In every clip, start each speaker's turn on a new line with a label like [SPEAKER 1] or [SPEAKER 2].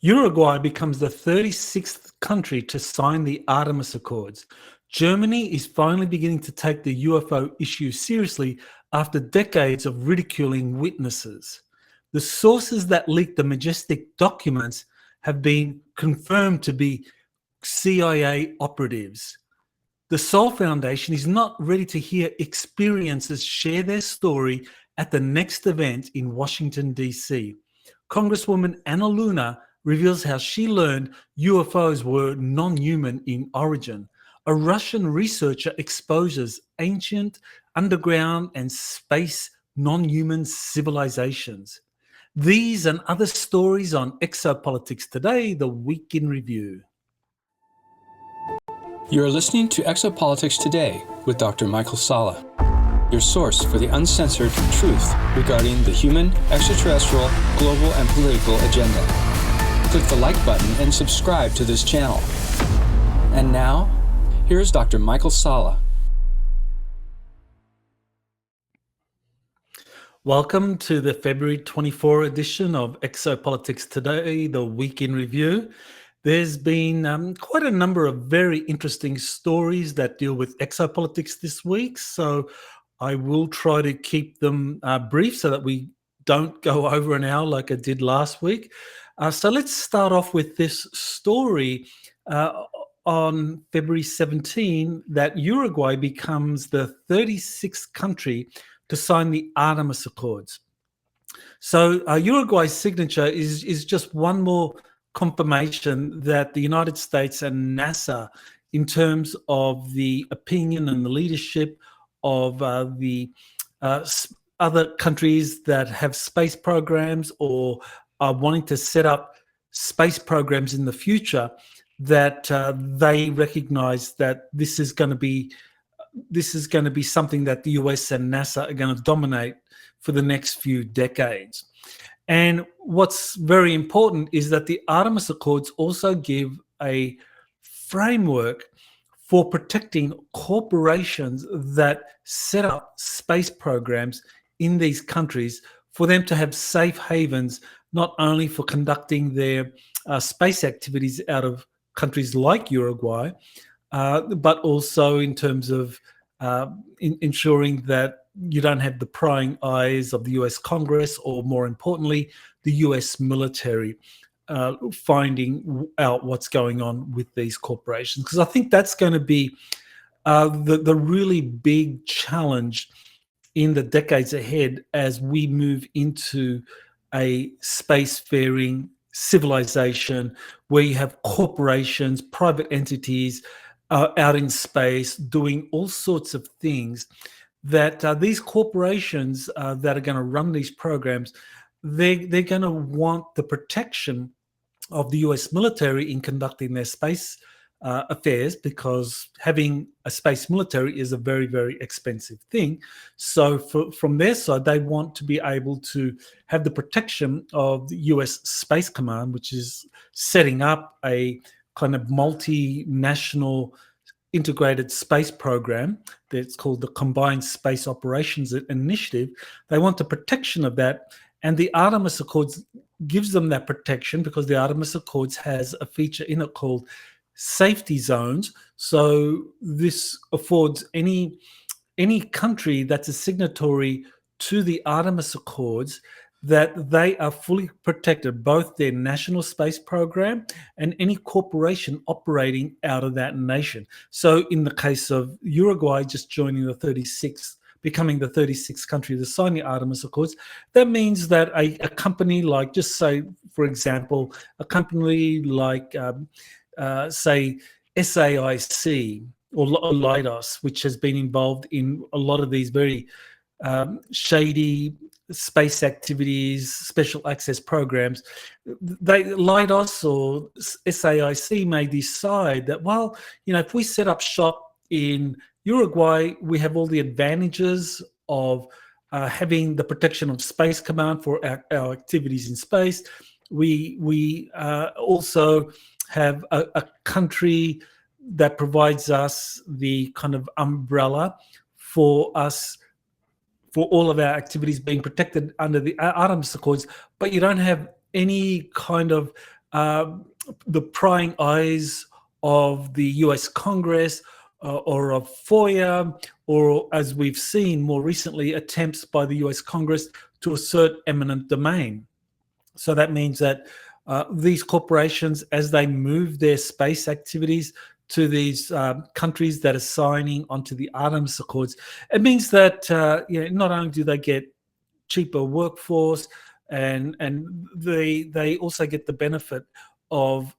[SPEAKER 1] Uruguay becomes the 36th country to sign the Artemis Accords. Germany is finally beginning to take the UFO issue seriously after decades of ridiculing witnesses. The sources that leaked the Majestic Documents have been confirmed to be CIA operatives. The Sol Foundation is not ready to hear experiencers share their story at the next event in Washington, D.C. Congresswoman Anna Luna reveals how she learned UFOs were non-human in origin. A Russian researcher exposes ancient, underground, and space non-human civilizations. These and other stories on Exopolitics today, the Week in Review.
[SPEAKER 2] You're listening to Exopolitics Today with Dr. Michael Salla, your source for the uncensored truth regarding the human, extraterrestrial, global, and political agenda. Click the like button and subscribe to this channel. And now, here's Dr. Michael Salla.
[SPEAKER 1] Welcome to the February 24 edition of Exopolitics Today, the Week in Review. There's been quite a number of very interesting stories that deal with exopolitics this week, so I will try to keep them brief so that we don't go over an hour like I did last week. So let's start off with this story on February 17 that Uruguay becomes the 36th country to sign the Artemis Accords. So Uruguay's signature is just one more confirmation that the United States and NASA, in terms of the opinion and the leadership of the other countries that have space programs or are wanting to set up space programs in the future, that they recognize that this is going to be something that the US and NASA are going to dominate for the next few decades. And what's very important is that the Artemis Accords also give a framework for protecting corporations that set up space programs in these countries for them to have safe havens, not only for conducting their space activities out of countries like Uruguay, but also in terms of ensuring that you don't have the prying eyes of the US Congress, or more importantly, the US military finding out what's going on with these corporations. Because I think that's going to be the really big challenge in the decades ahead as we move into a spacefaring civilization where you have corporations, private entities out in space doing all sorts of things that these corporations that are going to run these programs, they're going to want the protection of the US military in conducting their space affairs, because having a space military is a very, very expensive thing. So from their side, they want to be able to have the protection of the US Space Command, which is setting up a kind of multinational integrated space program that's called the Combined Space Operations Initiative. They want the protection of that, and the Artemis Accords gives them that protection because the Artemis Accords has a feature in it called safety zones. So this affords any country that's a signatory to the Artemis Accords that they are fully protected, both their national space program and any corporation operating out of that nation. So in the case of Uruguay just joining the 36th, becoming the 36th country to sign the Artemis Accords, that means that a company like, just say, for example, a company like, say, SAIC or Leidos, which has been involved in a lot of these very shady space activities, special access programs, Leidos or SAIC may decide that, well, if we set up shop in Uruguay, we have all the advantages of having the protection of Space Command for our activities in space. We also have a country that provides us the kind of umbrella for us, for all of our activities being protected under the Artemis Accords, but you don't have any kind of the prying eyes of the US Congress or of FOIA, or as we've seen more recently, attempts by the US Congress to assert eminent domain. So that means that these corporations, as they move their space activities to these countries that are signing onto the Artemis Accords, it means that not only do they get cheaper workforce, and they also get the benefit of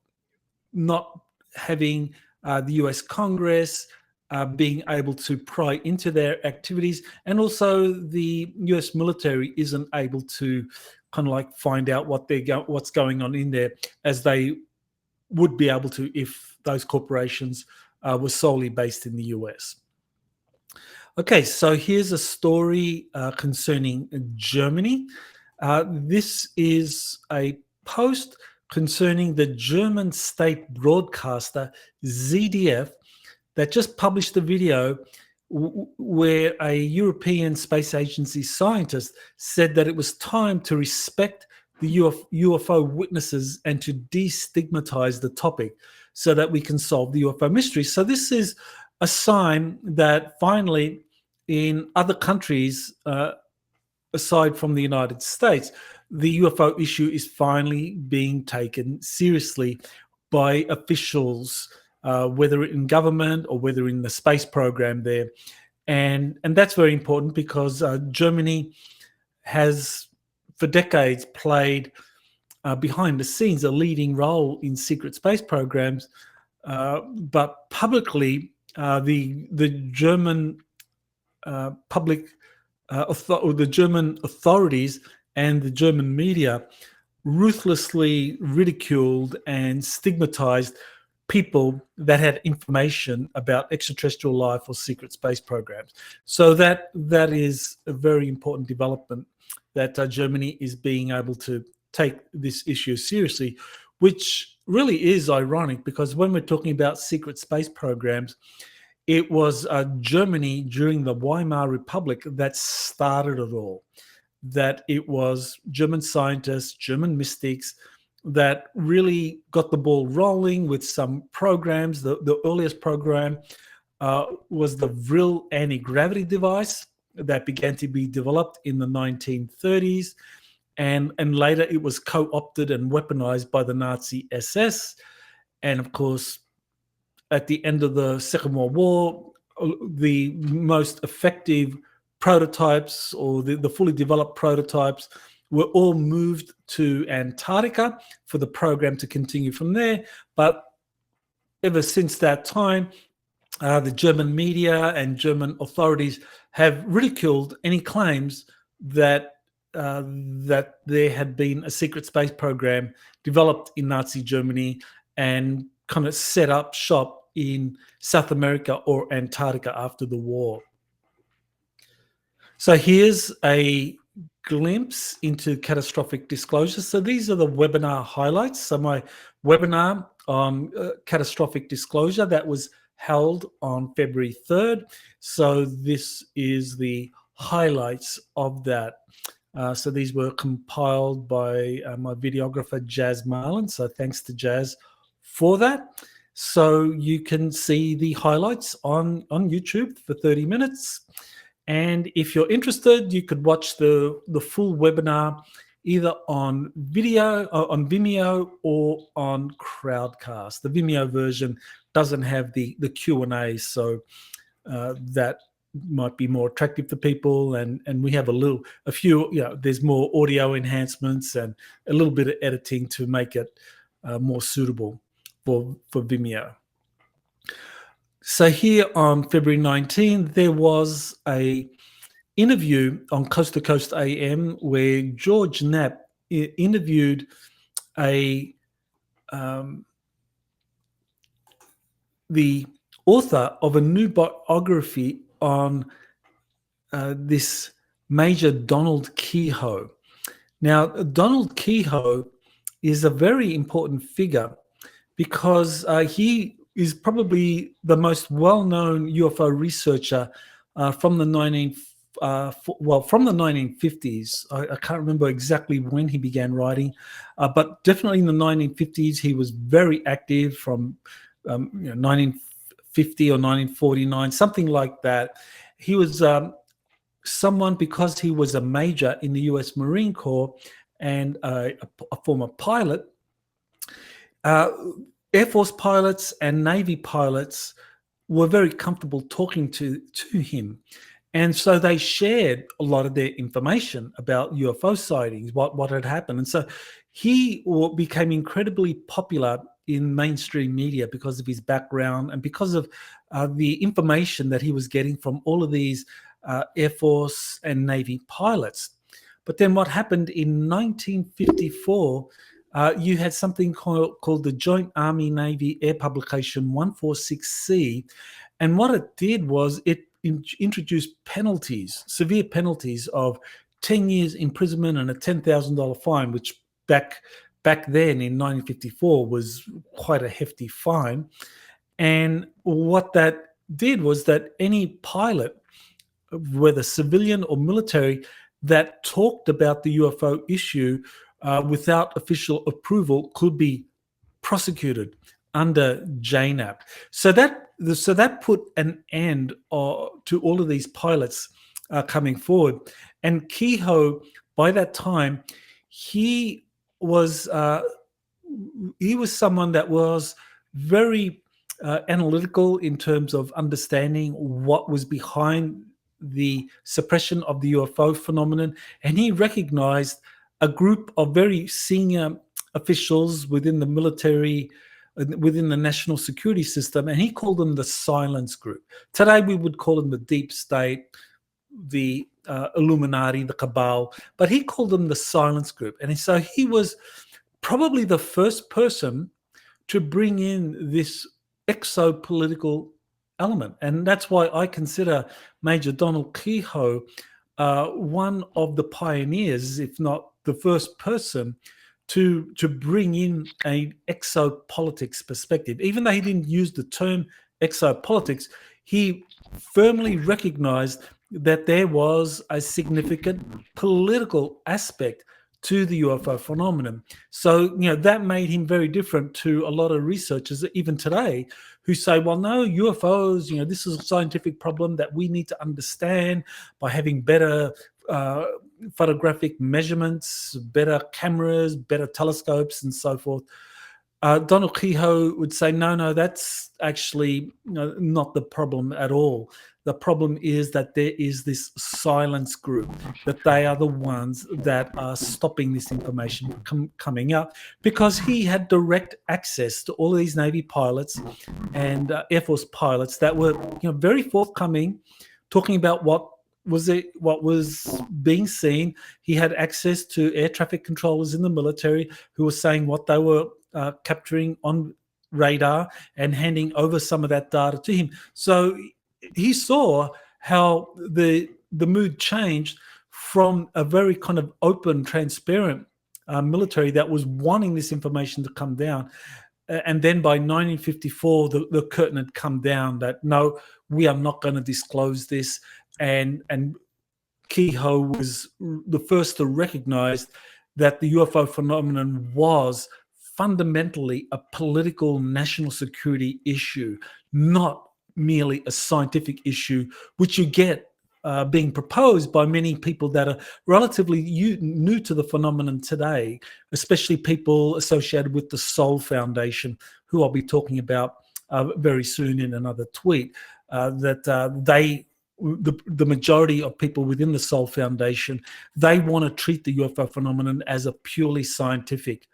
[SPEAKER 1] not having the US Congress being able to pry into their activities, and also the US military isn't able to kind of like find out what's going on in there, as they would be able to if those corporations were solely based in the US. Okay, so here's a story concerning Germany. This is a post concerning the German state broadcaster ZDF that just published a video where a European Space Agency scientist said that it was time to respect the UFO witnesses and to destigmatize the topic so that we can solve the UFO mystery. So this is a sign that finally in other countries, aside from the United States, the UFO issue is finally being taken seriously by officials, whether in government or whether in the space program there. And that's very important because Germany has for decades played behind the scenes a leading role in secret space programs, but publicly the German the German authorities and the German media ruthlessly ridiculed and stigmatized people that had information about extraterrestrial life or secret space programs. So that is a very important development, that Germany is being able to take this issue seriously, which really is ironic because when we're talking about secret space programs, it was Germany during the Weimar Republic that started it all. That it was German scientists, German mystics that really got the ball rolling with some programs. The earliest program was the Vril anti-gravity device that began to be developed in the 1930s. And later it was co-opted and weaponized by the Nazi SS. And of course, at the end of the Second World War, the most effective prototypes or the fully developed prototypes were all moved to Antarctica for the program to continue from there. But ever since that time, the German media and German authorities have ridiculed any claims that that there had been a secret space program developed in Nazi Germany and kind of set up shop in South America or Antarctica after the war. So here's a glimpse into catastrophic disclosure. So these are the webinar highlights. So my webinar on catastrophic disclosure that was held on February 3rd. So this is the highlights of that. So these were compiled by my videographer, Jazz Marlin. So thanks to Jazz for that. So you can see the highlights on YouTube for 30 minutes. And if you're interested, you could watch the full webinar either on video, on Vimeo, or on Crowdcast. The Vimeo version doesn't have the Q&A, so that might be more attractive to people. And we have a few, there's more audio enhancements and a little bit of editing to make it more suitable for Vimeo. So here on February 19, there was a interview on Coast to Coast AM where George Knapp interviewed the author of a new biography on this Major Donald Keyhoe. Now, Donald Keyhoe is a very important figure because he is probably the most well-known UFO researcher from the from the 1950s. I can't remember exactly when he began writing, but definitely in the 1950s he was very active from 1950 or 1949, something like that. He was someone, because he was a major in the US Marine Corps and a former pilot. Air Force pilots and Navy pilots were very comfortable talking to him. And so they shared a lot of their information about UFO sightings, what had happened. And so he became incredibly popular in mainstream media because of his background and because of the information that he was getting from all of these Air Force and Navy pilots. But then what happened in 1954, you had something called the Joint Army-Navy Air Publication 146C. And what it did was it introduced penalties, severe penalties of 10 years imprisonment and a $10,000 fine, which back then in 1954 was quite a hefty fine. And what that did was that any pilot, whether civilian or military, that talked about the UFO issue without official approval could be prosecuted under JNAP. So that put an end to all of these pilots coming forward. And Keyhoe, by that time, he was someone that was very analytical in terms of understanding what was behind the suppression of the UFO phenomenon, and he recognized a group of very senior officials within the military, within the national security system, and he called them the silence group. Today we would call them the deep state, the Illuminati, the cabal, but he called them the silence group. And so he was probably the first person to bring in this exopolitical element. And that's why I consider Major Donald Keyhoe one of the pioneers, if not the first person, to bring in an exopolitics perspective. Even though he didn't use the term exopolitics, he firmly recognized that there was a significant political aspect to the UFO phenomenon. So, that made him very different to a lot of researchers, even today, who say, well, no, UFOs, this is a scientific problem that we need to understand by having better photographic measurements, better cameras, better telescopes, and so forth. Donald Keyhoe would say, no, that's actually not the problem at all. The problem is that there is this silence group, that they are the ones that are stopping this information coming out, because he had direct access to all of these Navy pilots and Air Force pilots that were very forthcoming, talking about what was being seen. He had access to air traffic controllers in the military who were saying what they were capturing on radar and handing over some of that data to him. So he saw how the mood changed from a very kind of open, transparent military that was wanting this information to come down. And then by 1954, the curtain had come down that, no, we are not going to disclose this. And Keyhoe was the first to recognize that the UFO phenomenon was fundamentally a political national security issue, not merely a scientific issue, which you get being proposed by many people that are relatively new to the phenomenon today, especially people associated with the Soul Foundation, who I'll be talking about very soon in another tweet, the majority of people within the Soul Foundation, they want to treat the UFO phenomenon as a purely scientific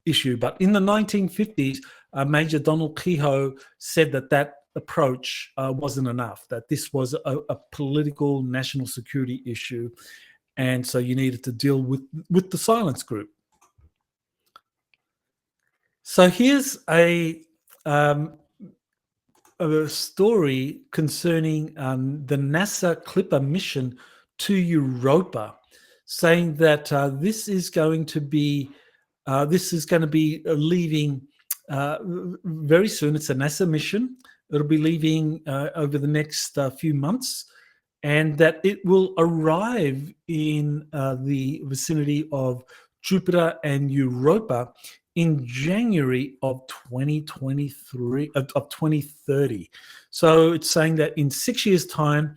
[SPEAKER 1] issue. But in the 1950s, Major Donald Keyhoe said that approach wasn't enough, that this was a political national security issue, and so you needed to deal with the silence group. So here's a story concerning the NASA Clipper mission to Europa, saying that this is going to be leaving very soon. It's a NASA mission. It'll be leaving over the next few months, and that it will arrive in the vicinity of Jupiter and Europa in January of 2030. So it's saying that in 6 years' time,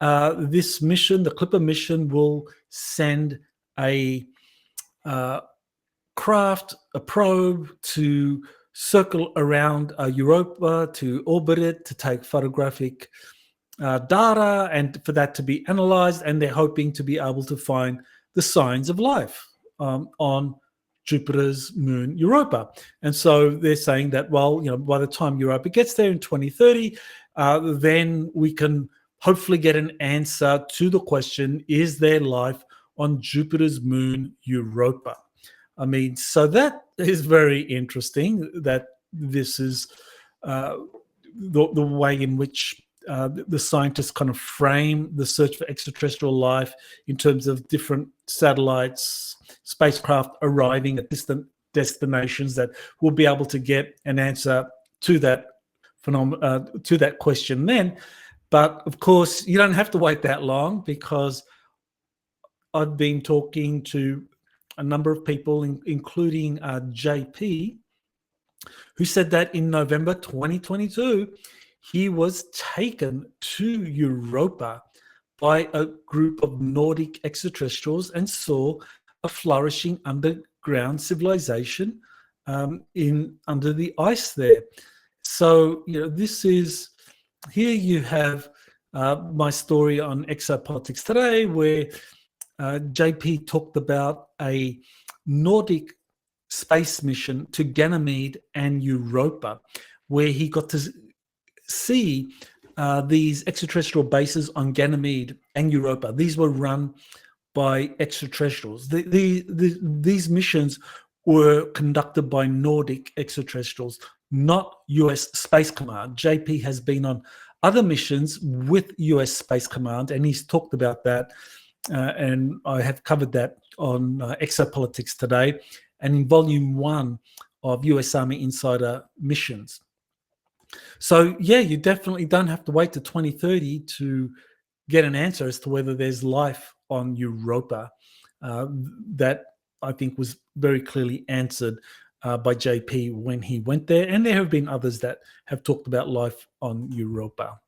[SPEAKER 1] this mission, the Clipper mission, will send a craft, a probe, to circle around Europa, to orbit it, to take photographic data, and for that to be analyzed. And they're hoping to be able to find the signs of life on Jupiter's moon Europa. And so they're saying that, well, by the time Europa gets there in 2030, then we can hopefully get an answer to the question, is there life on Jupiter's moon Europa? I mean, so that is very interesting, that this is the way in which the scientists kind of frame the search for extraterrestrial life in terms of different satellites, spacecraft arriving at distant destinations that will be able to get an answer to that to that question then. But of course, you don't have to wait that long, because I've been talking to a number of people, including JP, who said that in November 2022, he was taken to Europa by a group of Nordic extraterrestrials and saw a flourishing underground civilization under the ice there. So, this is, here you have my story on Exopolitics Today, where JP talked about a Nordic space mission to Ganymede and Europa, where he got to see these extraterrestrial bases on Ganymede and Europa. These were run by extraterrestrials. These missions were conducted by Nordic extraterrestrials, not US Space Command. JP has been on other missions with US Space Command, and he's talked about that. And I have covered that on Exopolitics Today and in Volume 1 of US Army Insider Missions. So, yeah, you definitely don't have to wait to 2030 to get an answer as to whether there's life on Europa. That, I think, was very clearly answered by JP when he went there. And there have been others that have talked about life on Europa.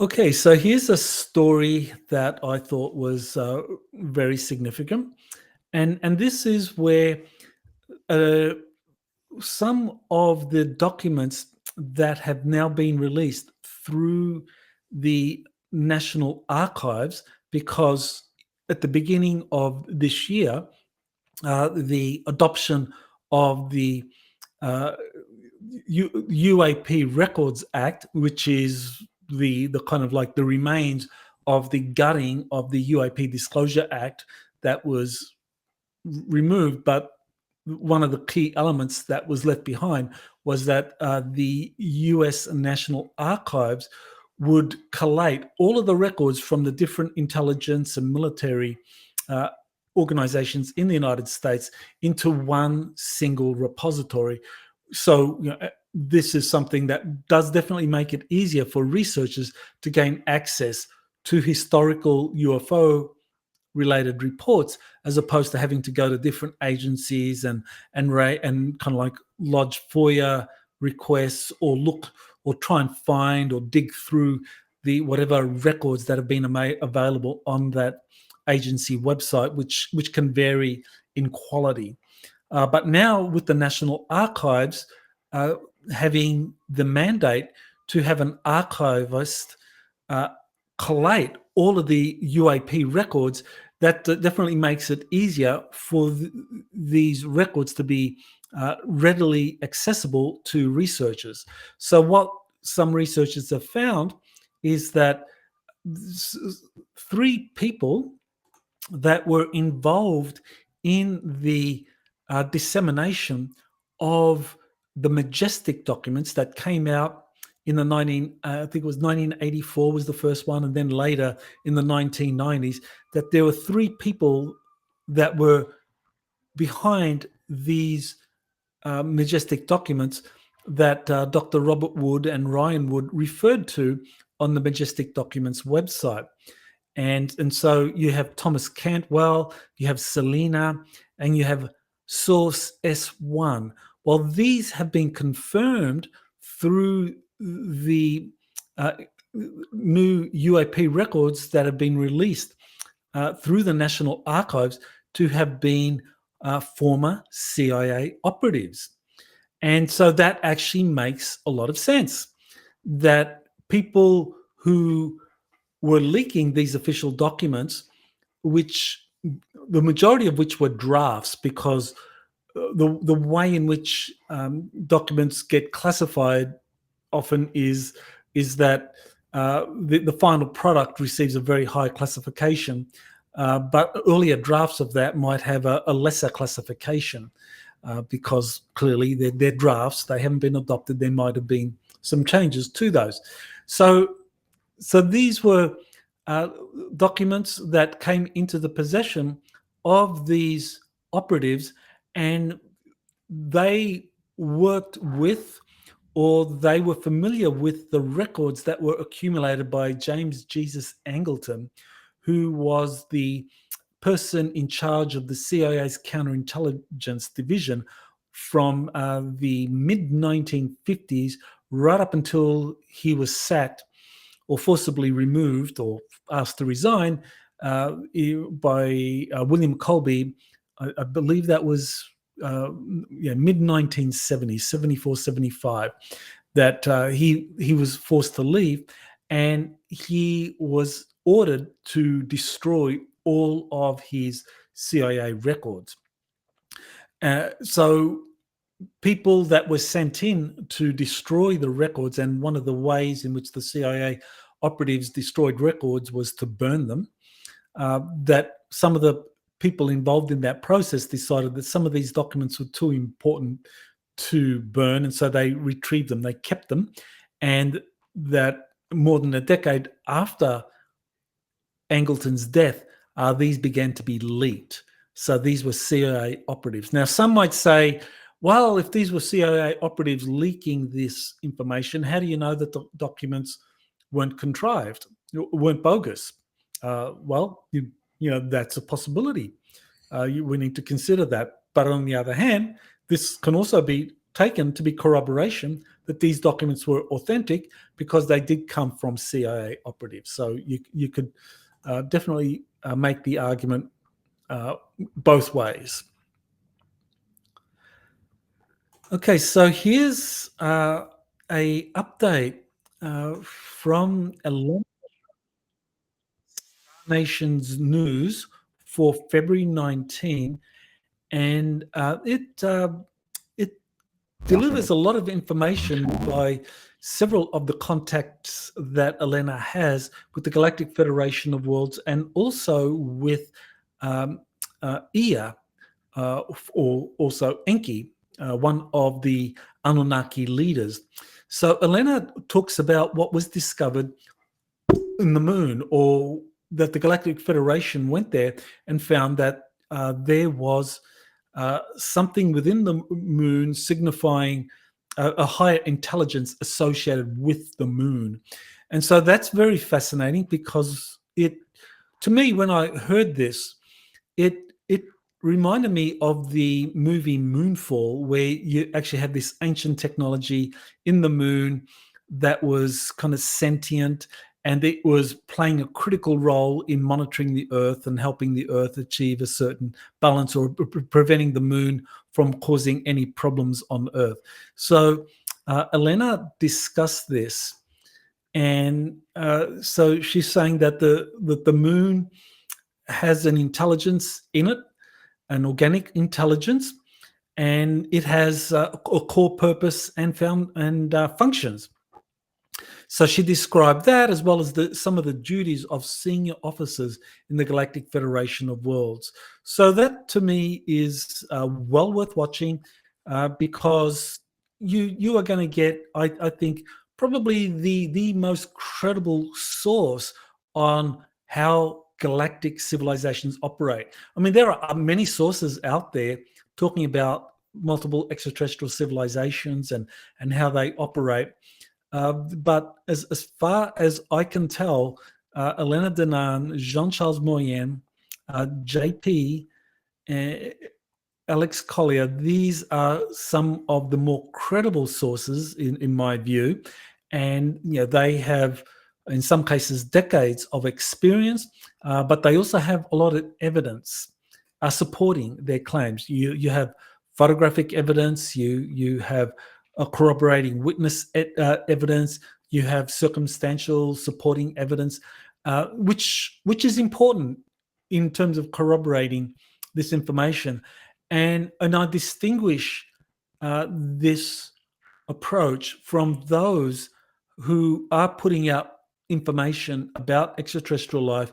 [SPEAKER 1] Okay, so here's a story that I thought was very significant. And this is where some of the documents that have now been released through the National Archives, because at the beginning of this year, the adoption of the UAP Records Act, which is the kind of like the remains of the gutting of the UAP Disclosure Act that was removed, but one of the key elements that was left behind was that the US National Archives would collate all of the records from the different intelligence and military organizations in the United States into one single repository. So, this is something that does definitely make it easier for researchers to gain access to historical UFO related reports, as opposed to having to go to different agencies and kind of like lodge FOIA requests or look or try and find or dig through the whatever records that have been available on that agency website, which can vary in quality. But now with the National Archives having the mandate to have an archivist collate all of the UAP records, that definitely makes it easier for these records to be readily accessible to researchers. So what some researchers have found is that 3 people that were involved in the dissemination of the Majestic documents that came out in the I think it was 1984 was the first one, and then later in the 1990s, that there were 3 people that were behind these Majestic documents that Dr. Robert Wood and Ryan Wood referred to on the Majestic Documents website. And so you have Thomas Cantwell, you have Selena, and you have Source S1. Well, these have been confirmed through the new UAP records that have been released through the National Archives to have been former CIA operatives. And so that actually makes a lot of sense, that people who were leaking these official documents, which the majority of which were drafts, because the way in which documents get classified often is that the final product receives a very high classification, but earlier drafts of that might have a lesser classification because clearly they're drafts, they haven't been adopted, there might have been some changes to those. So these were documents that came into the possession of these operatives, and they worked with, or they were familiar with, the records that were accumulated by James Jesus Angleton, who was the person in charge of the CIA's counterintelligence division from the mid-1950s right up until he was sacked or forcibly removed or asked to resign by William Colby. I believe that was mid-1970s, 74, 75, that he was forced to leave, and he was ordered to destroy all of his CIA records. So people that were sent in to destroy the records, and one of the ways in which the CIA operatives destroyed records was to burn them, that some of the people involved in that process decided that some of these documents were too important to burn, and so they retrieved them, they kept them, and that more than a decade after Angleton's death, these began to be leaked. So these were CIA operatives. Now, some might say, well, if these were CIA operatives leaking this information, how do you know that the documents weren't contrived, weren't bogus? Well, you know, that's a possibility. We need to consider that. But on the other hand, this can also be taken to be corroboration that these documents were authentic because they did come from CIA operatives. So you could definitely make the argument both ways. Okay, so here's a update from Elena Nation's News for February 19, and it delivers a lot of information by several of the contacts that Elena has with the Galactic Federation of Worlds, and also with Ea, or also Enki, one of the Anunnaki leaders. So Elena talks about what was discovered in the moon, or that the Galactic Federation went there and found that there was something within the moon signifying a higher intelligence associated with the moon. And so that's very fascinating, because to me, when I heard this, it reminded me of the movie Moonfall, where you actually had this ancient technology in the moon that was kind of sentient, and it was playing a critical role in monitoring the Earth and helping the Earth achieve a certain balance, or preventing the moon from causing any problems on Earth. So Elena discussed this, and so she's saying that the moon has an intelligence in it, an organic intelligence, and it has a core purpose and functions. So she described that, as well as some of the duties of senior officers in the Galactic Federation of Worlds. So that, to me, is well worth watching, because you are going to get, I think, probably the most credible source on how galactic civilizations operate. I mean, there are many sources out there talking about multiple extraterrestrial civilizations and how they operate. But as far as I can tell, Elena Danan, Jean-Charles Moyen, JP, Alex Collier, these are some of the more credible sources in my view. And they have, in some cases, decades of experience, but they also have a lot of evidence supporting their claims. You have photographic evidence, you have a corroborating witness evidence, you have circumstantial supporting evidence, which is important in terms of corroborating this information. And I distinguish this approach from those who are putting out information about extraterrestrial life,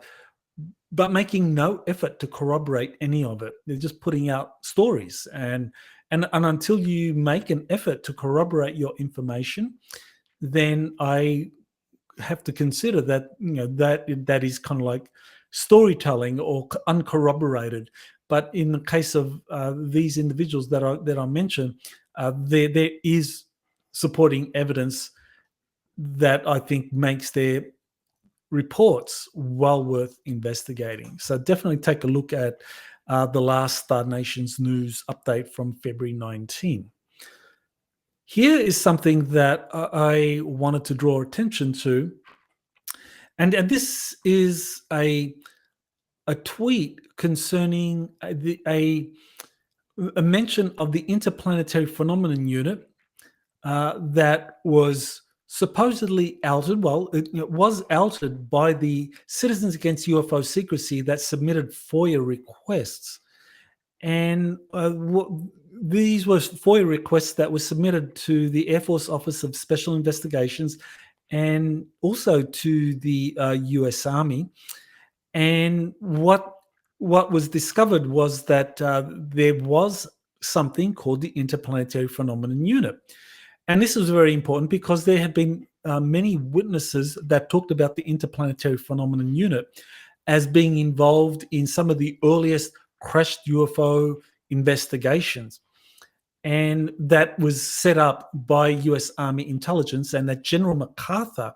[SPEAKER 1] but making no effort to corroborate any of it. They're just putting out stories. And until you make an effort to corroborate your information, then I have to consider that that is kind of like storytelling or uncorroborated. But in the case of these individuals that I mentioned, there is supporting evidence that I think makes their reports well worth investigating. So definitely take a look at the last Star Nations news update from February 19. Here is something that I wanted to draw attention to, and this is a tweet concerning a mention of the Interplanetary Phenomenon Unit that was supposedly outed. Well, it was outed by the Citizens Against UFO Secrecy that submitted FOIA requests. And these were FOIA requests that were submitted to the Air Force Office of Special Investigations and also to the US Army. And what was discovered was that there was something called the Interplanetary Phenomenon Unit. And this was very important because there had been many witnesses that talked about the Interplanetary Phenomenon Unit as being involved in some of the earliest crashed UFO investigations. And that was set up by US Army intelligence, and that General MacArthur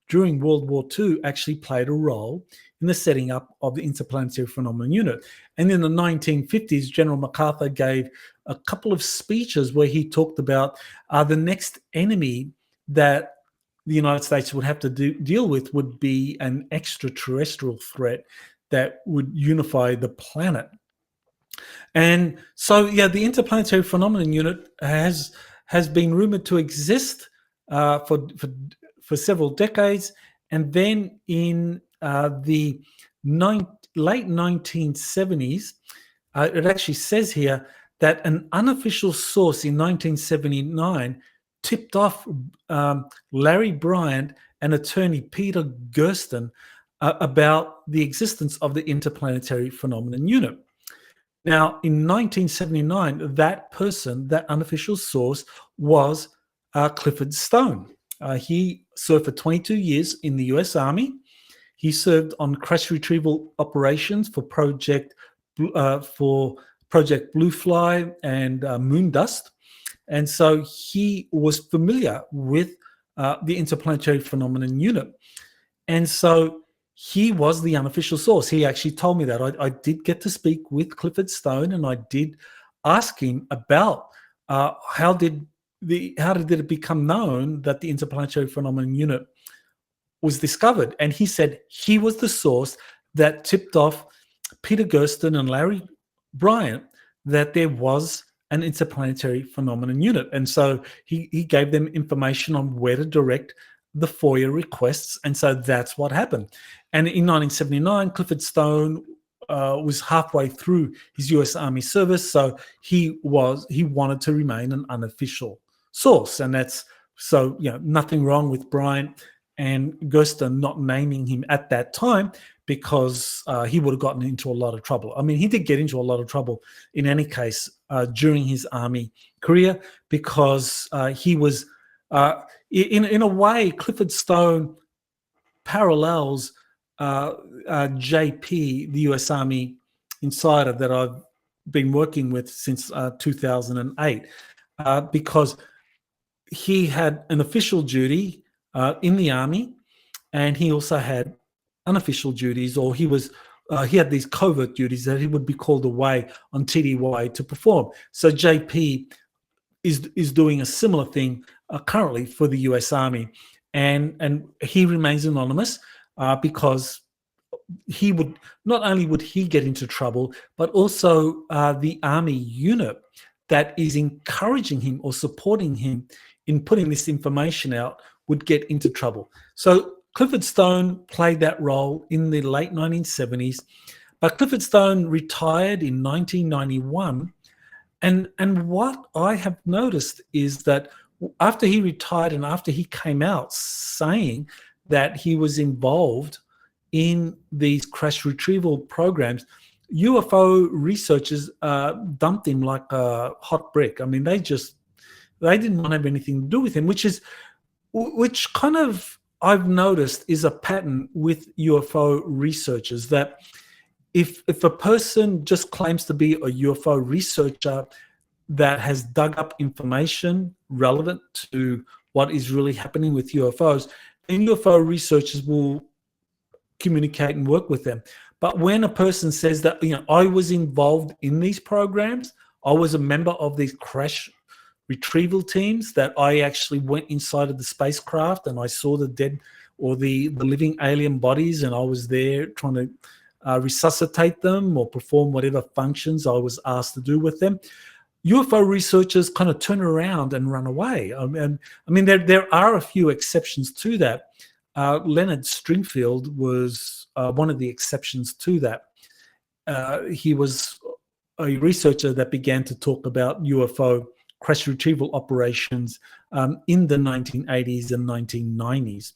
[SPEAKER 1] during World War II actually played a role in the setting up of the Interplanetary Phenomenon Unit. And in the 1950s, General MacArthur gave a couple of speeches where he talked about the next enemy that the United States would have to deal with would be an extraterrestrial threat that would unify the planet. And so, the Interplanetary Phenomenon Unit has been rumored to exist for several decades. And then in the late 1970s, it actually says here that an unofficial source in 1979 tipped off Larry Bryant and attorney Peter Gersten about the existence of the Interplanetary Phenomenon Unit. Now, in 1979, that person, that unofficial source, was Clifford Stone. He served for 22 years in the US Army. He served on crash retrieval operations for Project Blue Fly and Moondust. And so he was familiar with the Interplanetary Phenomenon Unit. And so he was the unofficial source. He actually told me that. I did get to speak with Clifford Stone, and I did ask him about how did it become known that the Interplanetary Phenomenon Unit was discovered. And he said he was the source that tipped off Peter Gersten and Larry Bryant that there was an Interplanetary Phenomenon Unit. And so he gave them information on where to direct the FOIA requests. And so that's what happened. And in 1979, Clifford Stone was halfway through his US Army service. So he wanted to remain an unofficial source. And that's so, nothing wrong with Bryant and Gersten not naming him at that time, because he would have gotten into a lot of trouble. I mean, he did get into a lot of trouble in any case during his Army career, because he was, in a way, Clifford Stone parallels JP, the US Army insider that I've been working with since 2008, because he had an official duty in the army, and he also had unofficial duties, or he had these covert duties that he would be called away on TDY to perform. So JP is doing a similar thing currently for the US Army, and he remains anonymous because he would not only would he get into trouble, but also the Army unit that is encouraging him or supporting him in putting this information out would get into trouble. So Clifford Stone played that role in the late 1970s, but Clifford Stone retired in 1991. And what I have noticed is that after he retired and after he came out saying that he was involved in these crash retrieval programs, UFO researchers dumped him like a hot brick. I mean, they didn't want to have anything to do with him, which kind of I've noticed is a pattern with UFO researchers, that if a person just claims to be a UFO researcher that has dug up information relevant to what is really happening with UFOs, then UFO researchers will communicate and work with them. But when a person says that, I was involved in these programs, I was a member of these crash retrieval teams, that I actually went inside of the spacecraft and I saw the dead or the living alien bodies, and I was there trying to resuscitate them or perform whatever functions I was asked to do with them, UFO researchers kind of turn around and run away. There are a few exceptions to that. Leonard Stringfield was one of the exceptions to that. He was a researcher that began to talk about UFO crash retrieval operations in the 1980s and 1990s.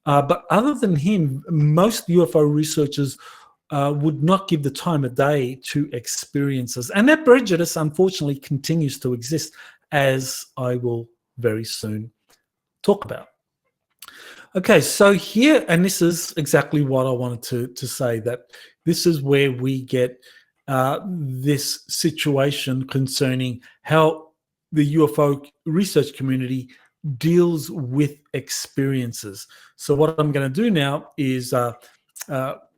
[SPEAKER 1] But other than him, most UFO researchers would not give the time of day to experiences. And that prejudice, unfortunately, continues to exist, as I will very soon talk about. Okay, so here, and this is exactly what I wanted to say, that this is where we get this situation concerning how the UFO research community deals with experiences. So what I'm going to do now is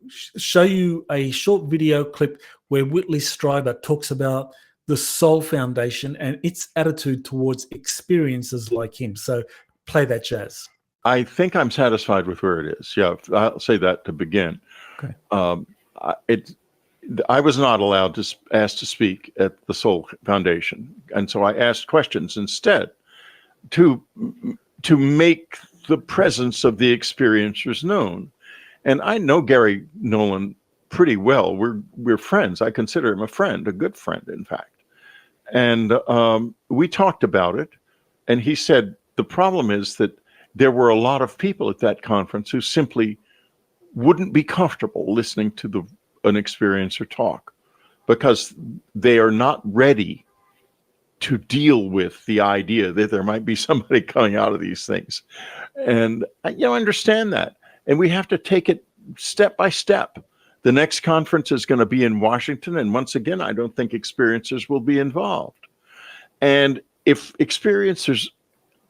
[SPEAKER 1] show you a short video clip where Whitley Schreiber talks about the Soul Foundation and its attitude towards experiences like him. So play that, Jazz.
[SPEAKER 3] I think I'm satisfied with where it is. Yeah, I'll say that to begin.
[SPEAKER 1] Okay.
[SPEAKER 3] I was not allowed to ask to speak at the Soul Foundation, and so I asked questions instead to make the presence of the experiencers known. And I know Gary Nolan pretty well. We're friends. I consider him a friend, a good friend, in fact. And we talked about it, and he said the problem is that there were a lot of people at that conference who simply wouldn't be comfortable listening to an experiencer talk because they are not ready to deal with the idea that there might be somebody coming out of these things. And I understand that. And we have to take it step by step. The next conference is going to be in Washington. And once again, I don't think experiencers will be involved. And if experiencers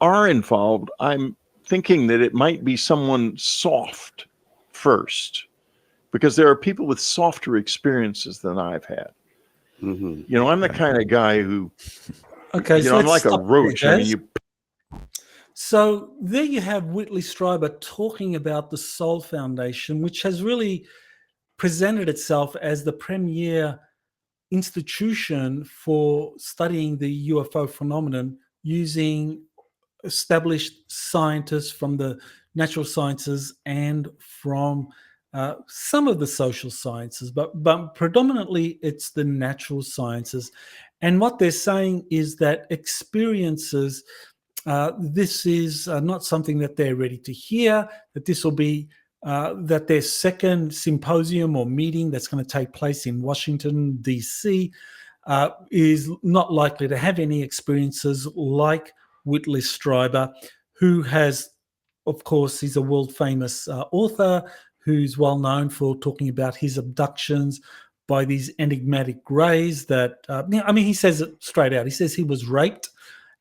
[SPEAKER 3] are involved, I'm thinking that it might be someone soft first, because there are people with softer experiences than I've had. Mm-hmm. I'm the kind of guy who, so I'm like a roach.
[SPEAKER 1] So there you have Whitley Schreiber talking about the Soul Foundation, which has really presented itself as the premier institution for studying the UFO phenomenon using established scientists from the natural sciences and from some of the social sciences, but predominantly it's the natural sciences. And what they're saying is that experiences, this is not something that they're ready to hear, that this will be that their second symposium or meeting that's going to take place in Washington, D.C., is not likely to have any experiences like Whitley Schreiber, who has, of course, he's a world-famous author who's well known for talking about his abductions by these enigmatic rays that, he says it straight out. He says he was raped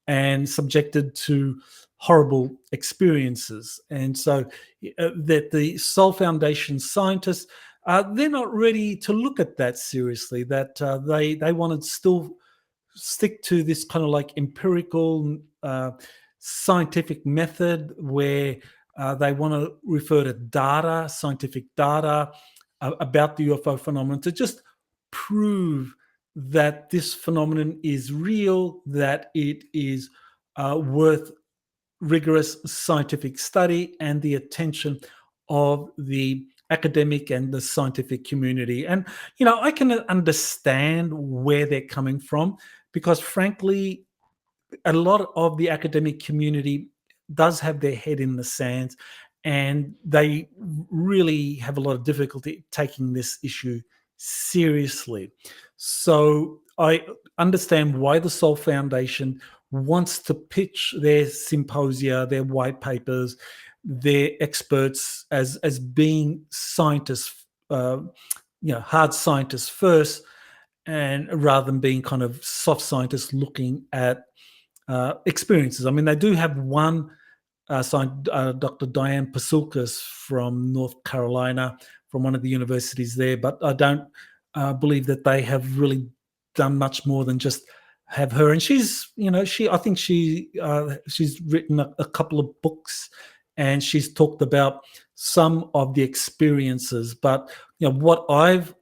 [SPEAKER 1] and subjected to horrible experiences. And so that the Soul Foundation scientists, they're not ready to look at that seriously, that they want to still stick to this kind of like empirical scientific method where they want to refer to data, scientific data about the UFO phenomenon to just prove that this phenomenon is real, that it is worth rigorous scientific study and the attention of the academic and the scientific community. And, I can understand where they're coming from because, frankly, a lot of the academic community does have their head in the sand and they really have a lot of difficulty taking this issue seriously. So I understand why the Soul Foundation wants to pitch their symposia, their white papers, their experts as being scientists, hard scientists first, and rather than being kind of soft scientists looking at experiences. I mean, they do have one Dr. Diane Pasulkas from North Carolina, from one of the universities there, but I don't believe that they have really done much more than just have her. And she's written a couple of books, and she's talked about some of the experiences. But what I've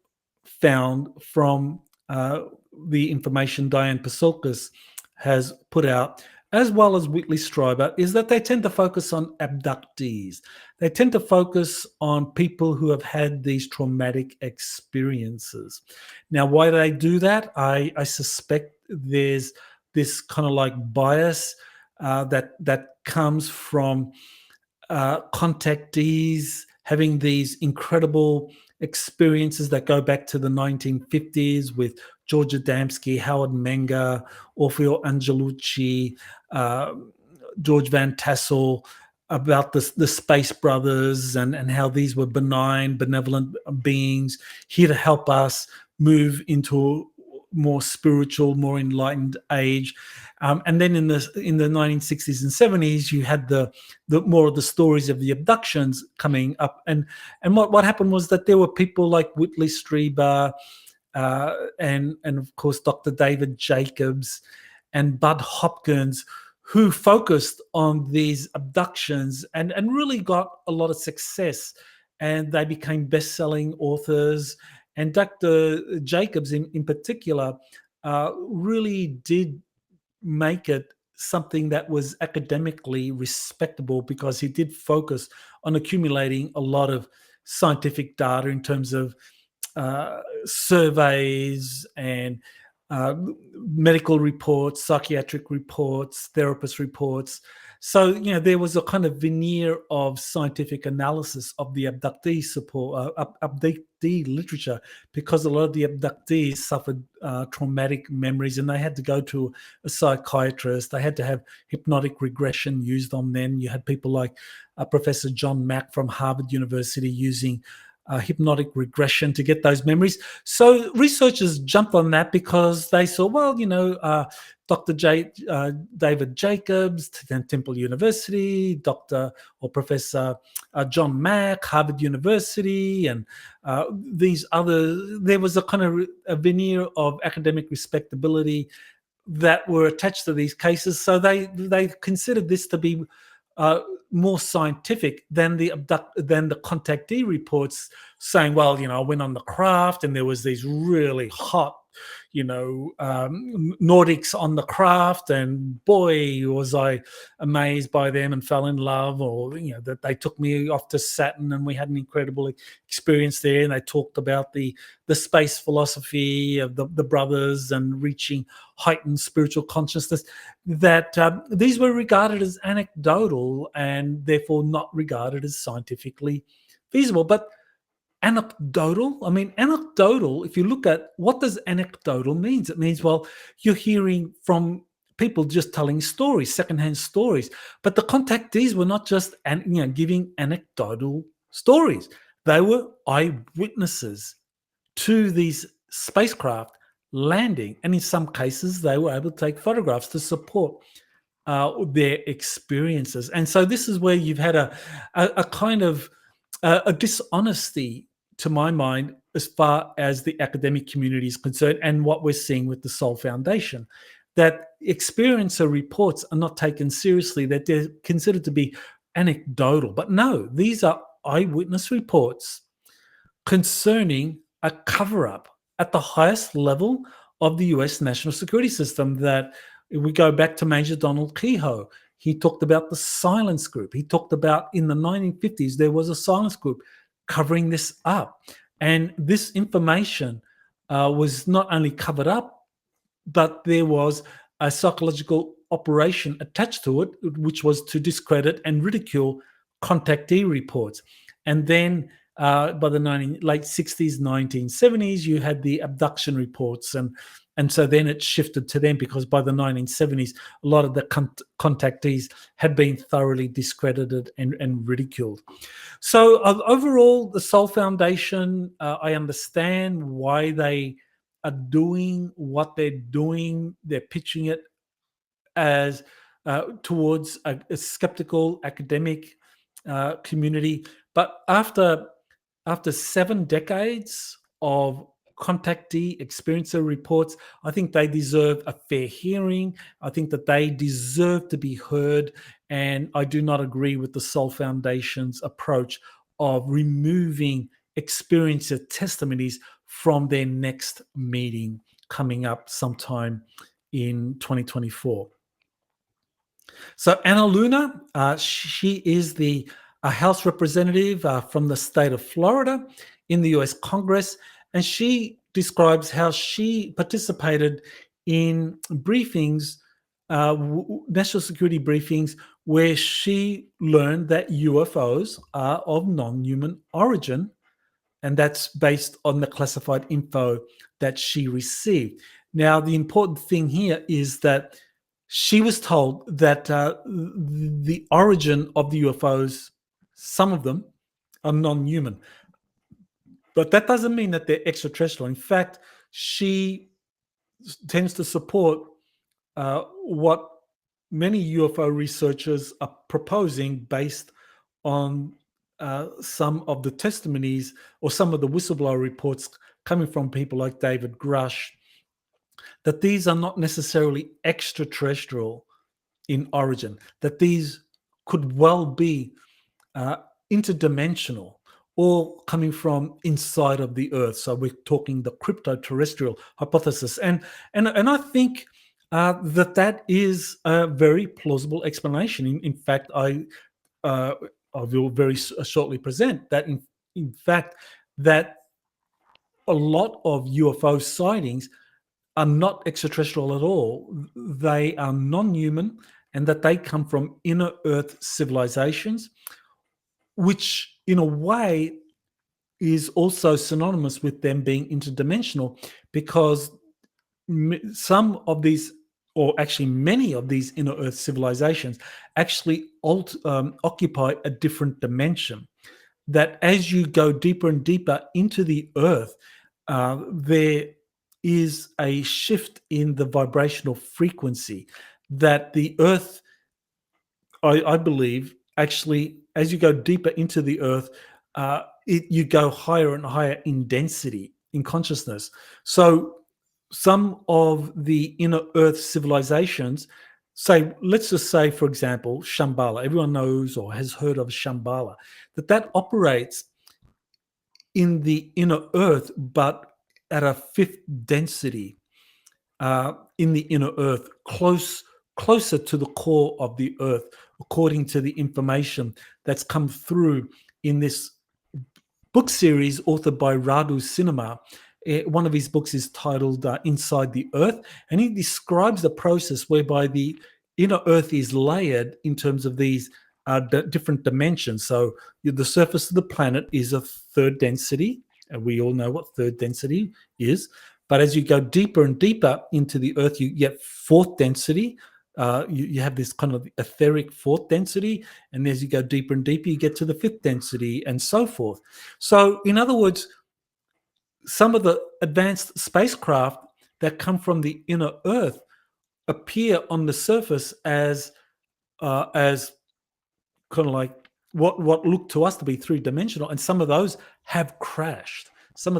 [SPEAKER 1] found from the information Diane Pasulkas has put out, as well as Whitley Schreiber, is that they tend to focus on abductees. They tend to focus on people who have had these traumatic experiences. Now, why do they do that? I suspect there's this kind of like bias that comes from contactees having these incredible experiences that go back to the 1950s with George Adamski, Howard Menger, Orfeo Angelucci, George Van Tassel, about the Space Brothers and how these were benign, benevolent beings here to help us move into a more spiritual, more enlightened age. And then in the 1960s and 70s, you had the more of the stories of the abductions coming up. And what happened was that there were people like Whitley Schreiber, and of course Dr. David Jacobs and Bud Hopkins, who focused on these abductions and really got a lot of success, and they became best-selling authors. And Dr. Jacobs in particular really did make it something that was academically respectable, because he did focus on accumulating a lot of scientific data in terms of surveys and medical reports, psychiatric reports, therapist reports. So, there was a kind of veneer of scientific analysis of the abductee abductee literature, because a lot of the abductees suffered traumatic memories and they had to go to a psychiatrist. They had to have hypnotic regression used on them. You had people like Professor John Mack from Harvard University using hypnotic regression to get those memories. So researchers jumped on that because they saw, Dr. David Jacobs, Temple University, Dr. or Professor John Mack, Harvard University, and these other, there was a kind of a veneer of academic respectability that were attached to these cases. So they considered this to be more scientific than the contactee reports saying, well, I went on the craft and there was these really hot, Nordics on the craft, and boy, was I amazed by them and fell in love, or, that they took me off to Saturn and we had an incredible experience there. And they talked about the space philosophy of the brothers and reaching heightened spiritual consciousness, that these were regarded as anecdotal and therefore not regarded as scientifically feasible. But anecdotal, if you look at what does anecdotal means, it means, well, you're hearing from people just telling stories, secondhand stories. But the contactees were not just giving anecdotal stories. They were eyewitnesses to these spacecraft landing, and in some cases they were able to take photographs to support their experiences. And so this is where you've had a kind of a dishonesty, to my mind, as far as the academic community is concerned, and what we're seeing with the Sol Foundation, that experiencer reports are not taken seriously, that they're considered to be anecdotal. But no, these are eyewitness reports concerning a cover-up at the highest level of the US national security system. That if we go back to Maj Donald Keyhoe, he talked about the silence group. He talked about in the 1950s, there was a silence group covering this up. And this information was not only covered up, but there was a psychological operation attached to it, which was to discredit and ridicule contactee reports. And then by the late 60s, 1970s, you had the abduction reports. And so then it shifted to them, because by the 1970s, a lot of the contactees had been thoroughly discredited and ridiculed. So overall, the Sol Foundation, I understand why they are doing what they're doing. They're pitching it as towards a skeptical academic community. But after 7 decades of contactee experiencer reports, I think they deserve a fair hearing. I think that they deserve to be heard. And I do not agree with the Sol Foundation's approach of removing experiencer testimonies from their next meeting coming up sometime in 2024. So Anna Luna, she is a House representative from the state of Florida in the US Congress, and she describes how she participated in briefings, national security briefings, where she learned that UFOs are of non-human origin, and that's based on the classified info that she received. Now, the important thing here is that she was told that the origin of the UFOs, some of them, are non-human. But that doesn't mean that they're extraterrestrial. In fact, she tends to support what many UFO researchers are proposing based on some of the testimonies or some of the whistleblower reports coming from people like David Grush, that these are not necessarily extraterrestrial in origin, that these could well be interdimensional, or coming from inside of the Earth. So we're talking the crypto-terrestrial hypothesis. And I think that is a very plausible explanation. In fact, I will very shortly present that, in fact, that a lot of UFO sightings are not extraterrestrial at all. They are non-human, and that they come from inner Earth civilizations, which in a way is also synonymous with them being interdimensional, because some of these, or actually many of these inner Earth civilizations actually occupy a different dimension. That as you go deeper and deeper into the Earth, there is a shift in the vibrational frequency, that the Earth, I believe, actually, as you go deeper into the Earth, you go higher and higher in density, in consciousness. So some of the inner Earth civilizations, let's just say, for example, Shambhala. Everyone knows or has heard of Shambhala, that operates in the inner Earth, but at a 5th density in the inner Earth, closer to the core of the Earth, according to the information that's come through in this book series authored by Radu Cinema. One of his books is titled Inside the Earth, and he describes the process whereby the inner Earth is layered in terms of these different dimensions. So the surface of the planet is a 3rd density, and we all know what 3rd density is. But as you go deeper and deeper into the Earth, you get 4th density. You have this kind of etheric 4th density, and as you go deeper and deeper, you get to the 5th density, and so forth. So, in other words, some of the advanced spacecraft that come from the inner Earth appear on the surface as kind of like what looked to us to be three-dimensional, and some of those have crashed. So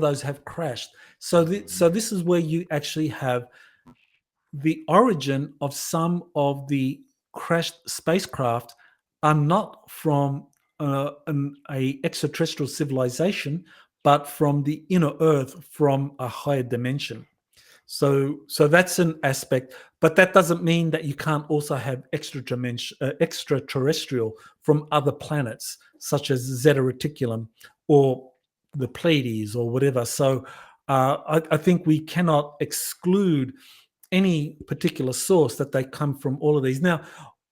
[SPEAKER 1] this is where you actually have the origin of some of the crashed spacecraft are not from a extraterrestrial civilization, but from the inner Earth, from a higher dimension. So that's an aspect, but that doesn't mean that you can't also have extraterrestrial from other planets, such as Zeta Reticulum or the Pleiades or whatever. So I think we cannot exclude any particular source that they come from all of these. Now,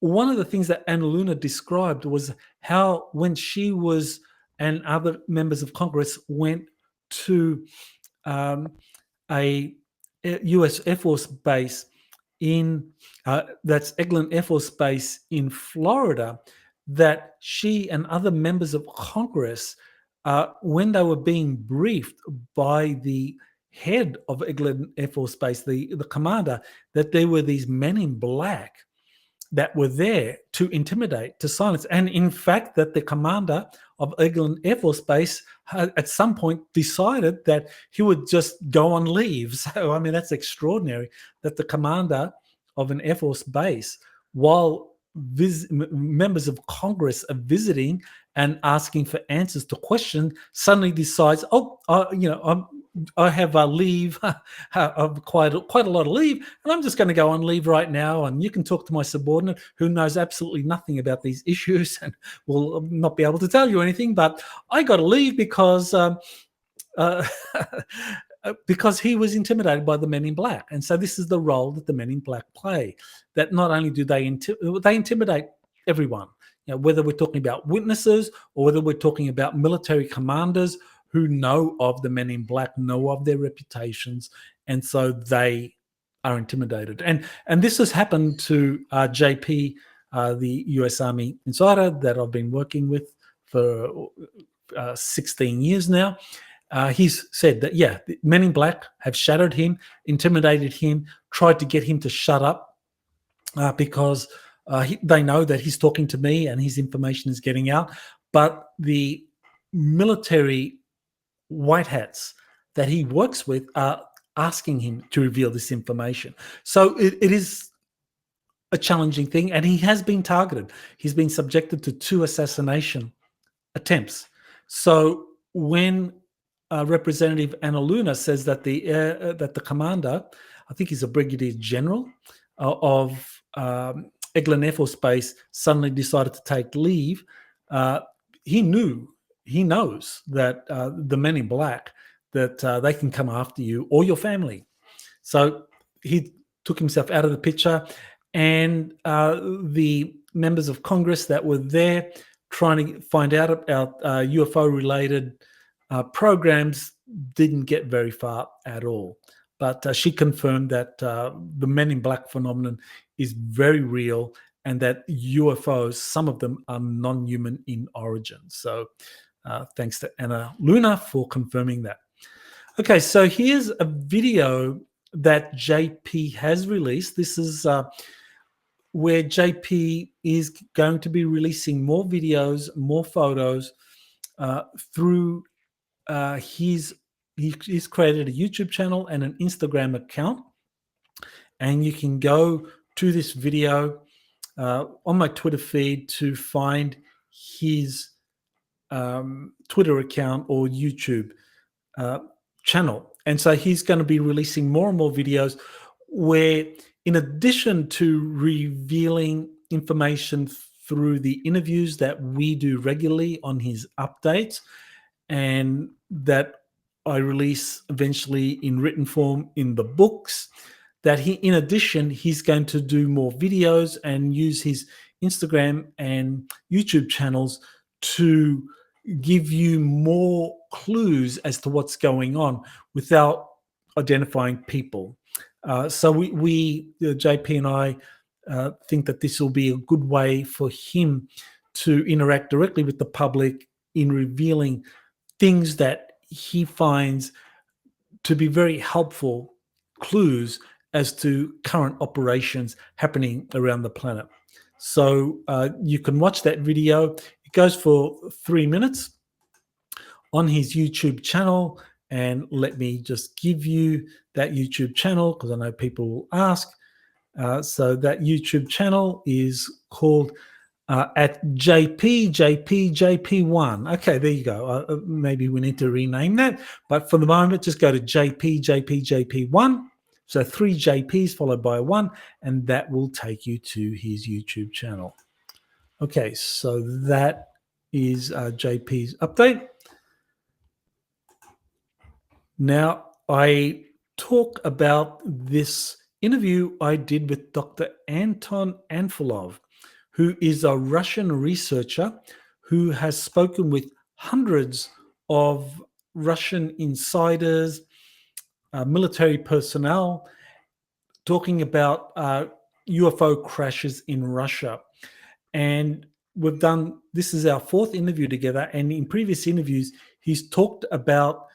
[SPEAKER 1] one of the things that Anna Luna described was how when she was and other members of Congress went to a U.S. Air Force base in that's Eglin Air Force Base in Florida, that she and other members of Congress, when they were being briefed by the head of Eglin Air Force Base, the commander, that there were these men in black that were there to intimidate, to silence. And in fact, that the commander of Eglin Air Force Base at some point decided that he would just go on leave. So, I mean, that's extraordinary that the commander of an Air Force base, while members of Congress are visiting and asking for answers to questions, suddenly decides, I have a leave, of quite a lot of leave, and I'm just going to go on leave right now, and you can talk to my subordinate who knows absolutely nothing about these issues and will not be able to tell you anything, but I got to leave because because he was intimidated by the men in black. And so this is the role that the men in black play, that not only do they intimidate everyone, whether we're talking about witnesses or whether we're talking about military commanders who know of the men in black, know of their reputations, and so they are intimidated. And this has happened to JP, the US Army insider that I've been working with for 16 years now. He's said that, the men in black have shadowed him, intimidated him, tried to get him to shut up because they know that he's talking to me and his information is getting out. But the military white hats that he works with are asking him to reveal this information. So it is a challenging thing, and he has been targeted. He's been subjected to 2 assassination attempts. So when Representative Anna Luna says that the commander, I think he's a brigadier general of Eglin Air Force Base, suddenly decided to take leave, he knows that the men in black, that they can come after you or your family. So he took himself out of the picture, and the members of Congress that were there trying to find out about UFO-related programs didn't get very far at all. But she confirmed that the men in black phenomenon is very real, and that UFOs, some of them are non-human in origin. So thanks to Anna Luna for confirming that. Okay, so here's a video that JP has released. This is where JP is going to be releasing more videos, more photos through he's created a YouTube channel and an Instagram account. And you can go to this video on my Twitter feed to find his Twitter account or YouTube channel. And so he's going to be releasing more and more videos where, in addition to revealing information through the interviews that we do regularly on his updates, and that I release eventually in written form in the books, that in addition, he's going to do more videos and use his Instagram and YouTube channels to give you more clues as to what's going on without identifying people. So we JP and I think that this will be a good way for him to interact directly with the public in revealing things that he finds to be very helpful clues as to current operations happening around the planet. So you can watch that video. It goes for 3 minutes on his YouTube channel. And let me just give you that YouTube channel because I know people will ask. So that YouTube channel is called at JP1. Okay, there you go. Maybe we need to rename that. But for the moment, just go to JP1. So 3 JPs followed by a 1, and that will take you to his YouTube channel. Okay, so that is JP's update. Now, I talk about this interview I did with Dr. Anton Anfilov, who is a Russian researcher who has spoken with hundreds of Russian insiders, military personnel, talking about UFO crashes in Russia. And this is our 4th interview together. And in previous interviews, he's talked about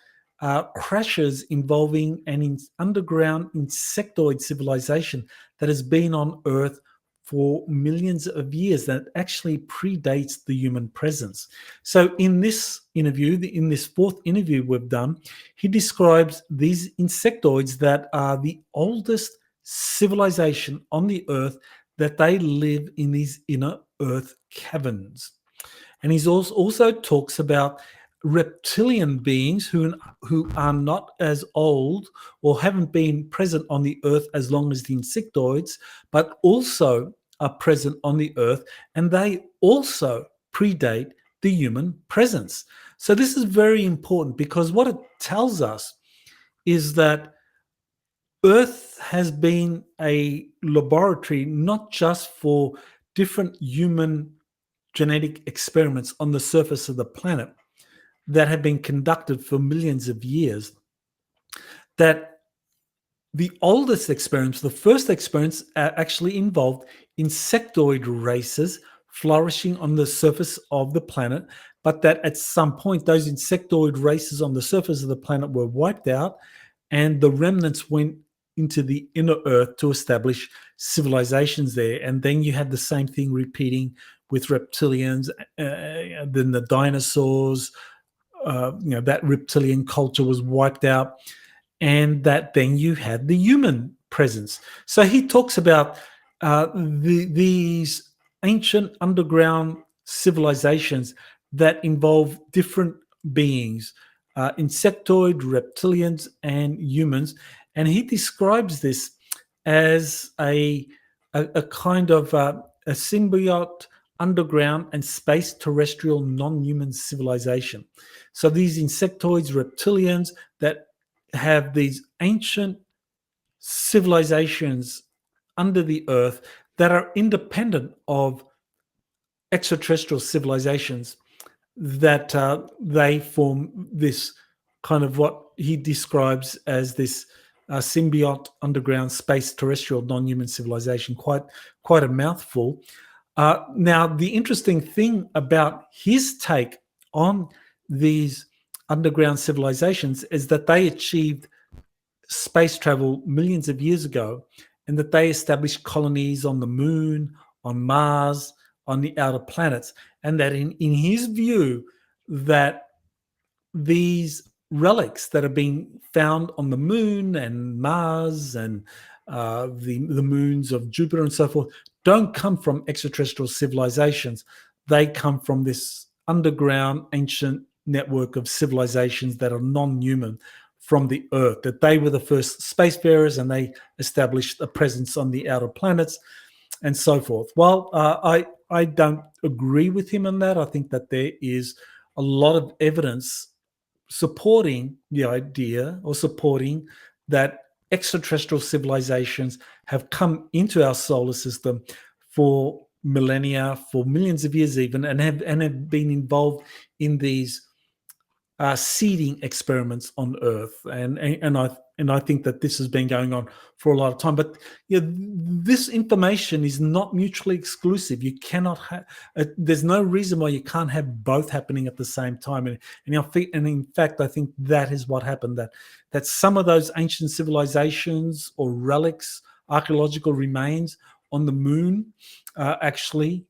[SPEAKER 1] crashes involving an underground insectoid civilization that has been on Earth for millions of years that actually predates the human presence. So in this interview, in this 4th interview we've done, he describes these insectoids that are the oldest civilization on the Earth, that they live in these inner Earth caverns. And he also talks about reptilian beings who are not as old or haven't been present on the Earth as long as the insectoids, but also are present on the Earth, and they also predate the human presence. So this is very important because what it tells us is that Earth has been a laboratory not just for different human genetic experiments on the surface of the planet that have been conducted for millions of years, that the oldest experiments, the first experiments, actually involved insectoid races flourishing on the surface of the planet, but that at some point those insectoid races on the surface of the planet were wiped out and the remnants went into the inner Earth to establish civilizations there. And then you had the same thing repeating with reptilians, then the dinosaurs, that reptilian culture was wiped out, and that then you had the human presence. So he talks about these ancient underground civilizations that involve different beings, insectoid, reptilians, and humans. And he describes this as a kind of a symbiote underground and space terrestrial non-human civilization. So these insectoids, reptilians that have these ancient civilizations under the Earth that are independent of extraterrestrial civilizations, that they form this kind of what he describes as this symbiote underground space terrestrial non-human civilization. Quite a mouthful. Now, the interesting thing about his take on these underground civilizations is that they achieved space travel millions of years ago, and that they established colonies on the moon, on Mars, on the outer planets, and that in his view, that these relics that are being found on the moon and Mars and the moons of Jupiter and so forth don't come from extraterrestrial civilizations. They come from this underground ancient network of civilizations that are non-human from the Earth, that they were the first spacefarers and they established a presence on the outer planets and so forth. Well, I don't agree with him on that. I think that there is a lot of evidence supporting the idea or supporting that extraterrestrial civilizations have come into our solar system for millennia, for millions of years even, and have been involved in these seeding experiments on Earth. And and I think that this has been going on for a lot of time. But this information is not mutually exclusive. You cannot have. There's no reason why you can't have both happening at the same time. And in fact, I think that is what happened. That some of those ancient civilizations or relics, archaeological remains on the moon, actually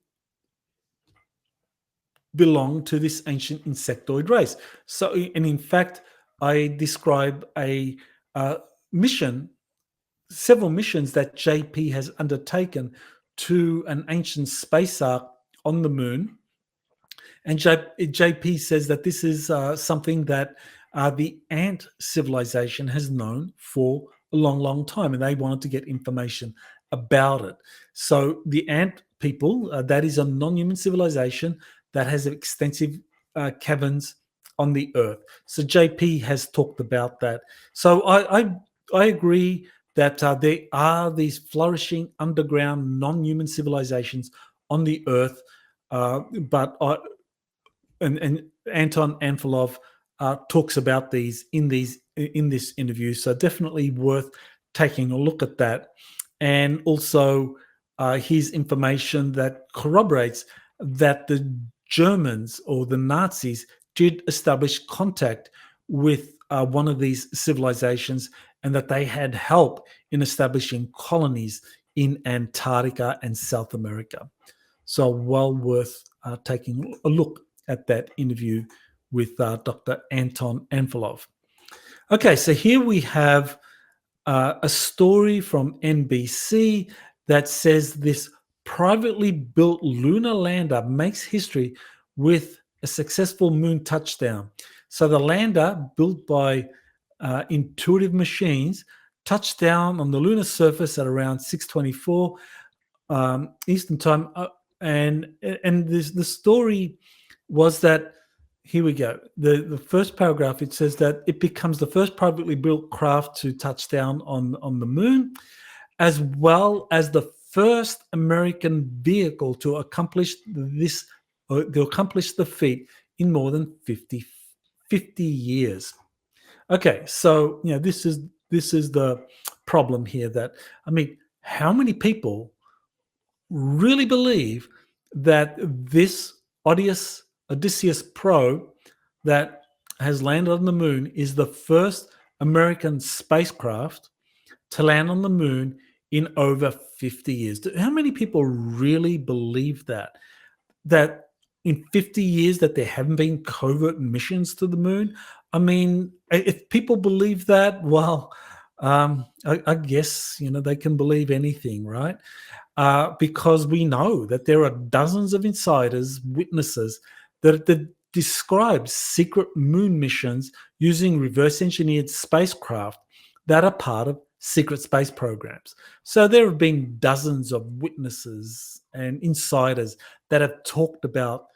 [SPEAKER 1] belong to this ancient insectoid race. So, and in fact, I describe a mission, several missions that JP has undertaken to an ancient space ark on the moon. And JP says that this is something that the ant civilization has known for a long, long time, and they wanted to get information about it. So the ant people, that is a non-human civilization that has extensive caverns on the Earth. So JP has talked about that. So I agree that there are these flourishing underground non-human civilizations on the Earth, but Anton Anfilov talks about these in this interview. So definitely worth taking a look at that, and also his information that corroborates that the Germans or the Nazis did establish contact with one of these civilizations, and that they had help in establishing colonies in Antarctica and South America. So well worth taking a look at that interview with Dr. Anton Anfilov. Okay, so here we have a story from NBC that says this privately built lunar lander makes history with a successful moon touchdown. So the lander, built by Intuitive Machines, touched down on the lunar surface at around 6:24 Eastern Time. And the story was that, here we go. The first paragraph, it says that it becomes the first privately built craft to touch down on the moon, as well as the first American vehicle to accomplish the feat in more than 50 years. Okay, so this is the problem here. That, I mean, how many people really believe that this Odysseus probe that has landed on the moon is the first American spacecraft to land on the moon in over 50 years? How many people really believe that in 50 years that there haven't been covert missions to the moon? I mean, if people believe that, well, I guess, they can believe anything, right? Because we know that there are dozens of insiders, witnesses that describe secret moon missions using reverse engineered spacecraft that are part of secret space programs. So there have been dozens of witnesses and insiders that have talked about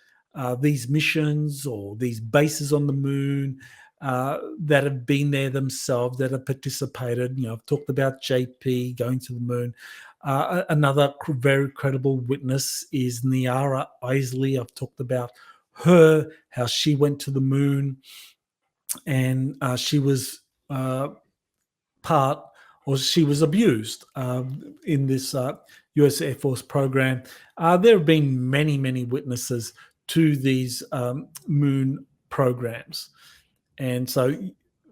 [SPEAKER 1] these missions or these bases on the moon, that have been there themselves, that have participated. I've talked about JP going to the moon. Another very credible witness is Niara Isley. I've talked about her, how she went to the moon, and she was she was abused in this US Air Force program. There have been many, many witnesses to these moon programs. And so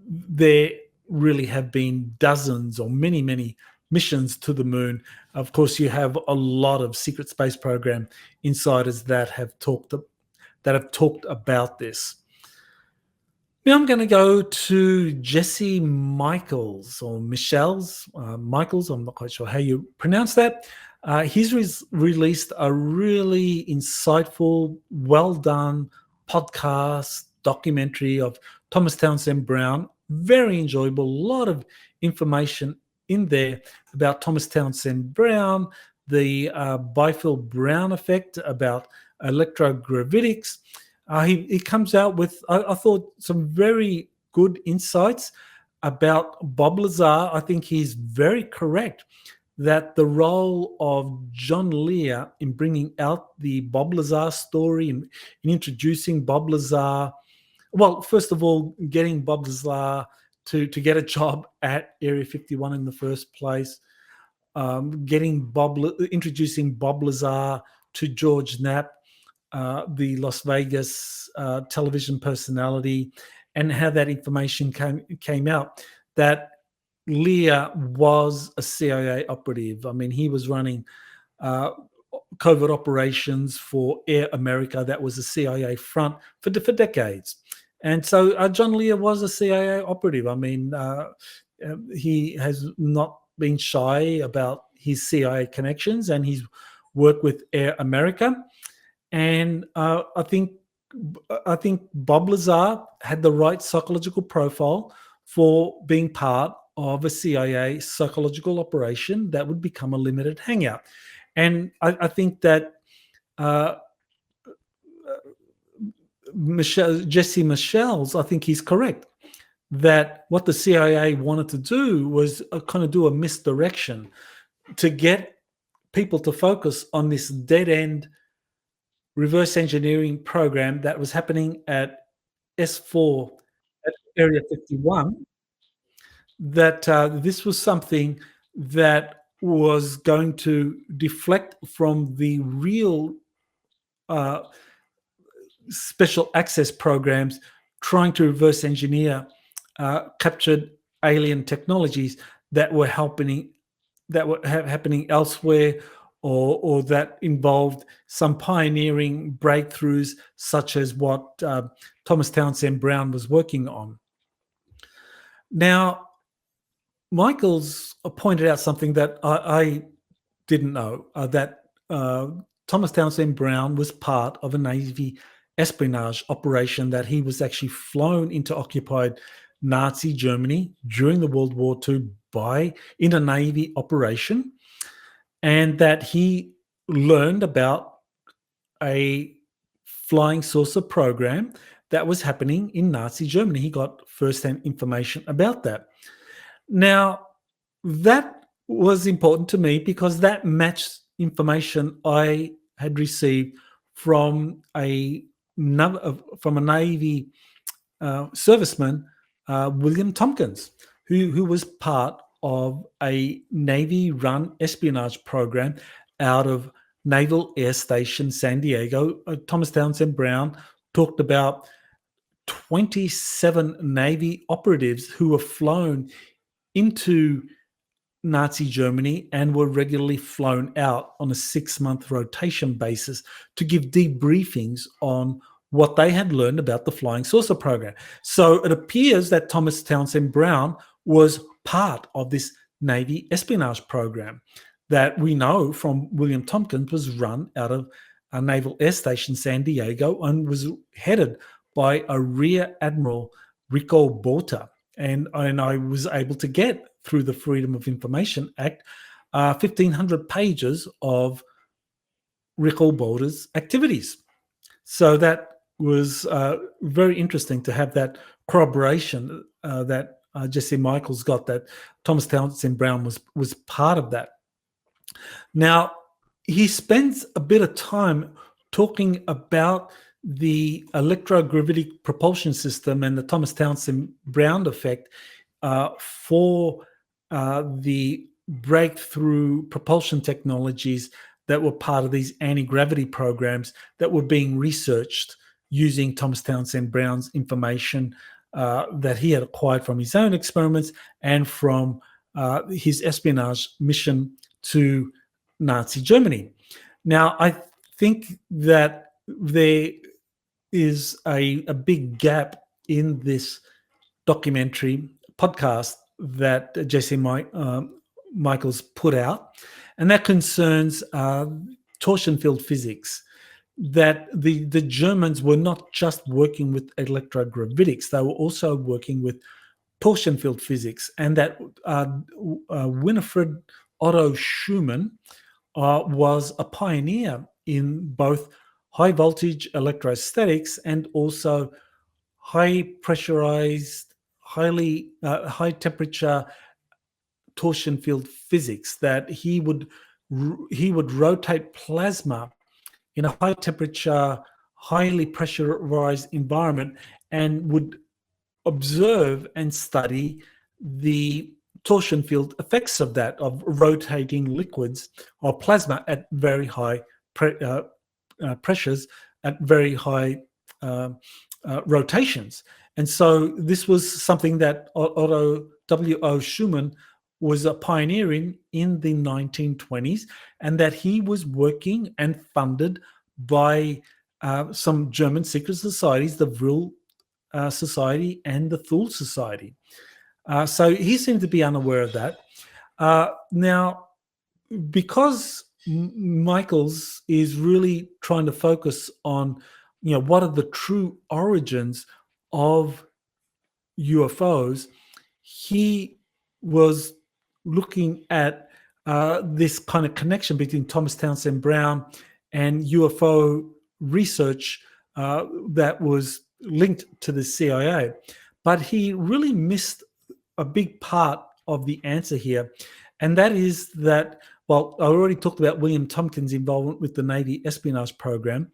[SPEAKER 1] there really have been dozens or many, many missions to the moon. Of course, you have a lot of secret space program insiders that have talked about this. Now I'm going to go to Jesse Michaels, or Michels Michaels. I'm not quite sure how you pronounce that. He's released a really insightful, well done podcast documentary of Thomas Townsend Brown. Very enjoyable. A lot of information in there about Thomas Townsend Brown, the Byfield-Brown effect, about electrogravitics. He comes out with, I thought, some very good insights about Bob Lazar. I think he's very correct that the role of John Lear in bringing out the Bob Lazar story and in introducing Bob Lazar, well, first of all, getting Bob Lazar to get a job at Area 51 in the first place, introducing Bob Lazar to George Knapp, the Las Vegas television personality, and how that information came out that Lear was a CIA operative. I mean, he was running covert operations for Air America. That was a CIA front for decades. And so John Lear was a CIA operative. I mean, he has not been shy about his CIA connections, and he's worked with Air America. And I think Bob Lazar had the right psychological profile for being part of a CIA psychological operation that would become a limited hangout. And I think that Jesse Michel's, I think he's correct, that what the CIA wanted to do was kind of do a misdirection to get people to focus on this dead-end reverse engineering program that was happening at S4 at Area 51, that this was something that was going to deflect from the real special access programs trying to reverse engineer captured alien technologies that were happening elsewhere, or that involved some pioneering breakthroughs such as what Thomas Townsend Brown was working on. Now, Michael's pointed out something that I didn't know, that Thomas Townsend Brown was part of a Navy espionage operation, that he was actually flown into occupied Nazi Germany during the World War II in a Navy operation, and that he learned about a flying saucer program that was happening in Nazi Germany. He got first-hand information about that. Now, that was important to me because that matched information I had received from a Navy serviceman, William Tompkins, who was part of a Navy-run espionage program out of Naval Air Station San Diego. Thomas Townsend Brown talked about 27 Navy operatives who were flown into Nazi Germany and were regularly flown out on a 6-month rotation basis to give debriefings on what they had learned about the flying saucer program. So it appears that Thomas Townsend Brown was part of this Navy espionage program that we know from William Tompkins was run out of a Naval Air Station San Diego and was headed by a Rear Admiral Rico Botta. And I was able to get, through the Freedom of Information Act, 1,500 pages of Rico Botta's activities. So that was very interesting to have that corroboration that Jesse Michaels got, that Thomas Townsend Brown was part of that. Now, he spends a bit of time talking about the electrogravity propulsion system and the Thomas Townsend Brown effect for the breakthrough propulsion technologies that were part of these anti-gravity programs that were being researched using Thomas Townsend Brown's information that he had acquired from his own experiments and from his espionage mission to Nazi Germany. Now, I think that there is a big gap in this documentary podcast that Jesse Michaels put out, and that concerns torsion field physics. That the Germans were not just working with electrogravitics, they were also working with torsion field physics, and that Winifred Otto Schumann was a pioneer in both high voltage electrostatics and also high pressurized, high temperature torsion field physics. That he would rotate plasma in a high temperature, highly pressurized environment and would observe and study the torsion field effects of that, of rotating liquids or plasma at very high pressures, at very high rotations. And so this was something that Otto W.O. Schumann was a pioneer in the 1920s, and that he was working and funded by some German secret societies, the Vril Society and the Thule Society. So he seemed to be unaware of that. Now, because Michaels is really trying to focus on, what are the true origins of UFOs, he was looking at this kind of connection between Thomas Townsend Brown and UFO research that was linked to the CIA. But he really missed a big part of the answer here. And that is that, well, I already talked about William Tompkins' involvement with the Navy espionage program,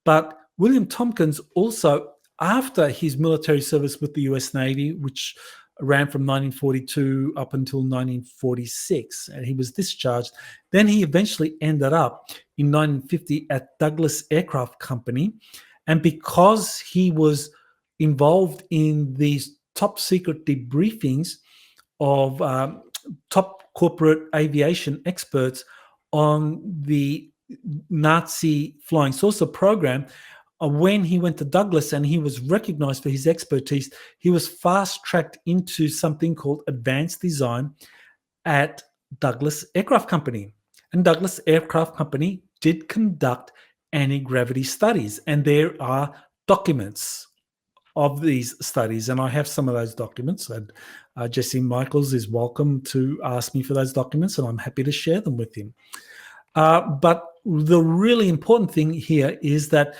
[SPEAKER 1] but William Tompkins also, after his military service with the US Navy, which ran from 1942 up until 1946, and he was discharged, then he eventually ended up in 1950 at Douglas Aircraft Company. And because he was involved in these top secret debriefings of top corporate aviation experts on the Nazi flying saucer program, when he went to Douglas and he was recognized for his expertise, he was fast-tracked into something called advanced design at Douglas Aircraft Company. And Douglas Aircraft Company did conduct anti-gravity studies, and there are documents of these studies, and I have some of those documents, and Jesse Michaels is welcome to ask me for those documents, and I'm happy to share them with him. But the really important thing here is that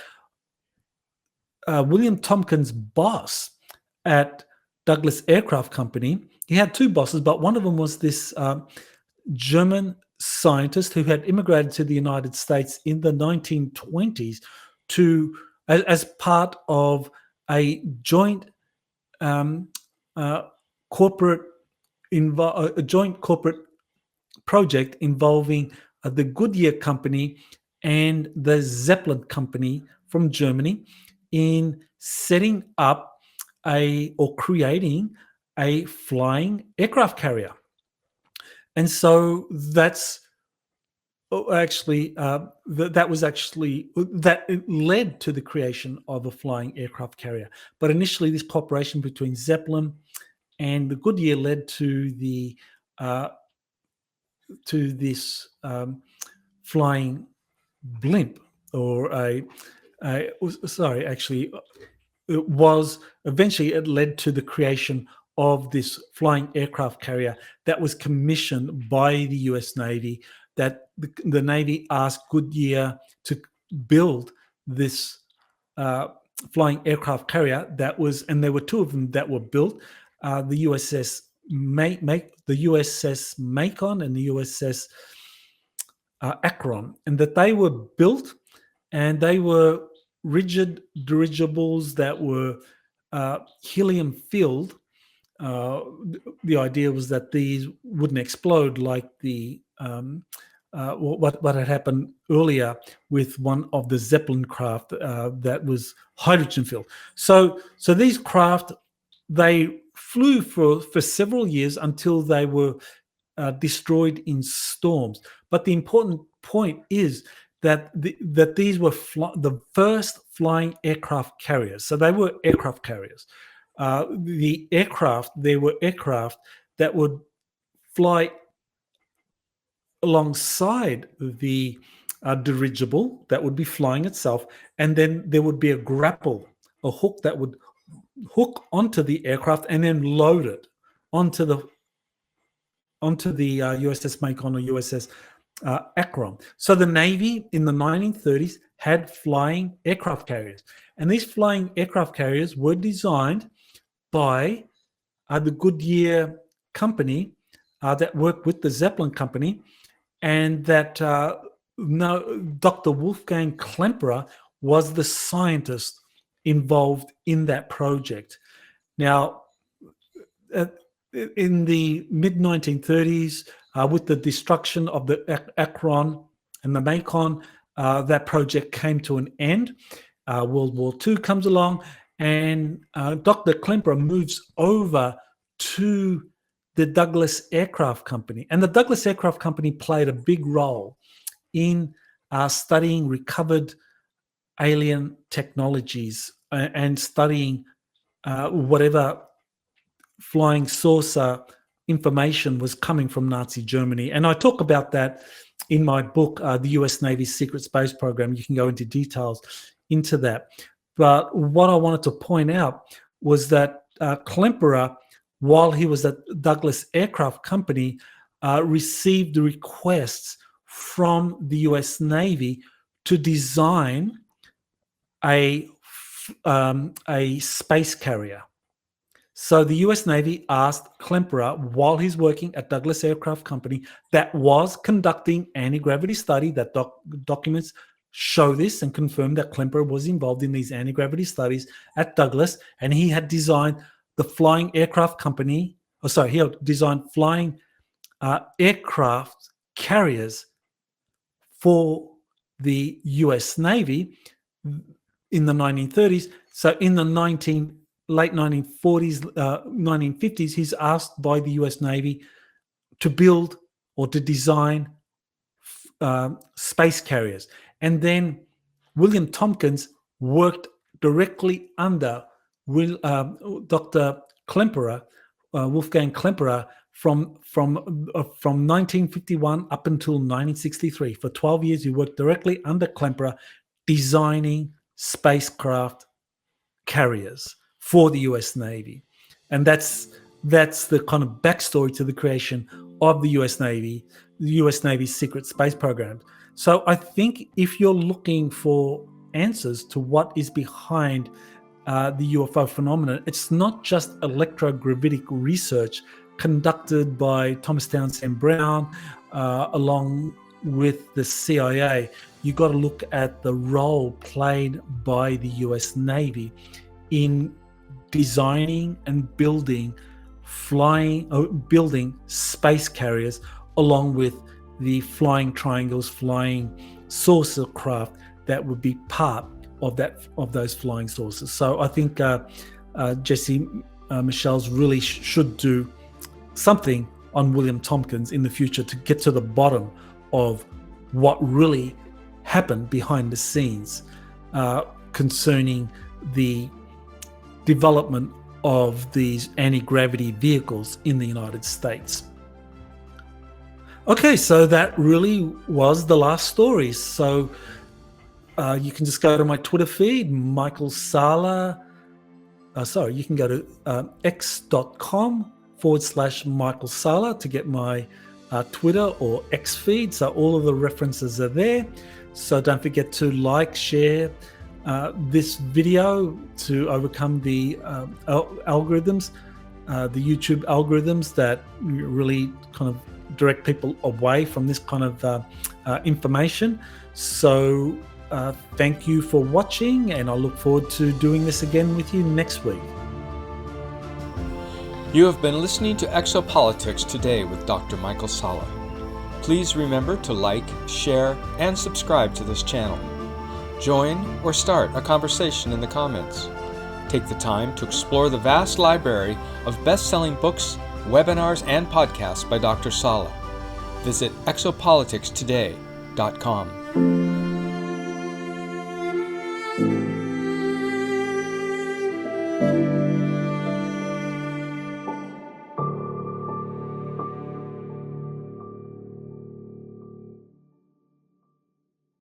[SPEAKER 1] William Tompkins' boss at Douglas Aircraft Company, he had two bosses, but one of them was this German scientist who had immigrated to the United States in the 1920s as part of a joint corporate project involving the Goodyear Company and the Zeppelin Company from Germany in setting up or creating a flying aircraft carrier. And so that led to the creation of a flying aircraft carrier. But initially, this cooperation between Zeppelin and the Goodyear led to this flying blimp, it led to the creation of this flying aircraft carrier that was commissioned by the US Navy, that the Navy asked Goodyear to build this flying aircraft carrier and there were two of them that were built, the USS Macon and the USS Akron, and that they were built, and they were rigid dirigibles that were helium filled. The idea was that these wouldn't explode like what had happened earlier with one of the Zeppelin craft that was hydrogen filled. So these craft, they flew for several years until they were destroyed in storms. But the important point is that these were the first flying aircraft carriers. So they were aircraft carriers. There were aircraft that would fly alongside the dirigible that would be flying itself, and then there would be a grapple, a hook that would hook onto the aircraft and then load it onto the USS Macon or USS Akron. So the Navy in the 1930s had flying aircraft carriers, and these flying aircraft carriers were designed by the Goodyear Company that worked with the Zeppelin Company, and that Dr. Wolfgang Klemperer was the scientist involved in that project. Now, in the mid-1930s, with the destruction of the Akron and the Macon, that project came to an end. World War II comes along, and Dr. Klemperer moves over to the Douglas Aircraft Company. And the Douglas Aircraft Company played a big role in studying recovered alien technologies and studying whatever flying saucer information was coming from Nazi Germany. And I talk about that in my book, The US Navy's Secret Space Program. You can go into details into that. But what I wanted to point out was that Klemperer, while he was at Douglas Aircraft Company, received requests from the US Navy to design a space carrier. So the US Navy asked Klemperer, while he's working at Douglas Aircraft Company, that was conducting anti-gravity study, that documents show this and confirm that Klemperer was involved in these anti-gravity studies at Douglas, and he had designed the flying aircraft company, he had designed flying aircraft carriers for the US Navy in the 1930s. So in the late 1940s, 1950s, he's asked by the US Navy to build or to design space carriers. And then William Tompkins worked directly under Dr. Klemperer, Wolfgang Klemperer, from 1951 up until 1963. For 12 years, he worked directly under Klemperer, designing spacecraft carriers for the US Navy. And that's the kind of backstory to the creation of the US Navy, the US Navy's secret space program. So I think if you're looking for answers to what is behind the UFO phenomenon, it's not just electrogravitic research conducted by Thomas Townsend Brown along with the CIA. You got to look at the role played by the US Navy in designing and building space carriers, along with the flying triangles, flying saucer craft that would be part of those flying saucers. So I think Jesse Michel's really should do something on William Tompkins in the future to get to the bottom of what really happened behind the scenes concerning the development of these anti-gravity vehicles in the United States. Okay, so that really was the last story. So you can just go to my Twitter feed, Michael Salla. You can go to x.com/Michael Salla to get my Twitter or X feed. So all of the references are there. So don't forget to like, share this video to overcome the algorithms, the YouTube algorithms that really kind of direct people away from this kind of information. So thank you for watching, and I look forward to doing this again with you next week.
[SPEAKER 2] You have been listening to Exopolitics Today with Dr. Michael Salla. Please remember to like, share, and subscribe to this channel. Join or start a conversation in the comments. Take the time to explore the vast library of best-selling books, webinars, and podcasts by Dr. Salla. Visit exopoliticstoday.com.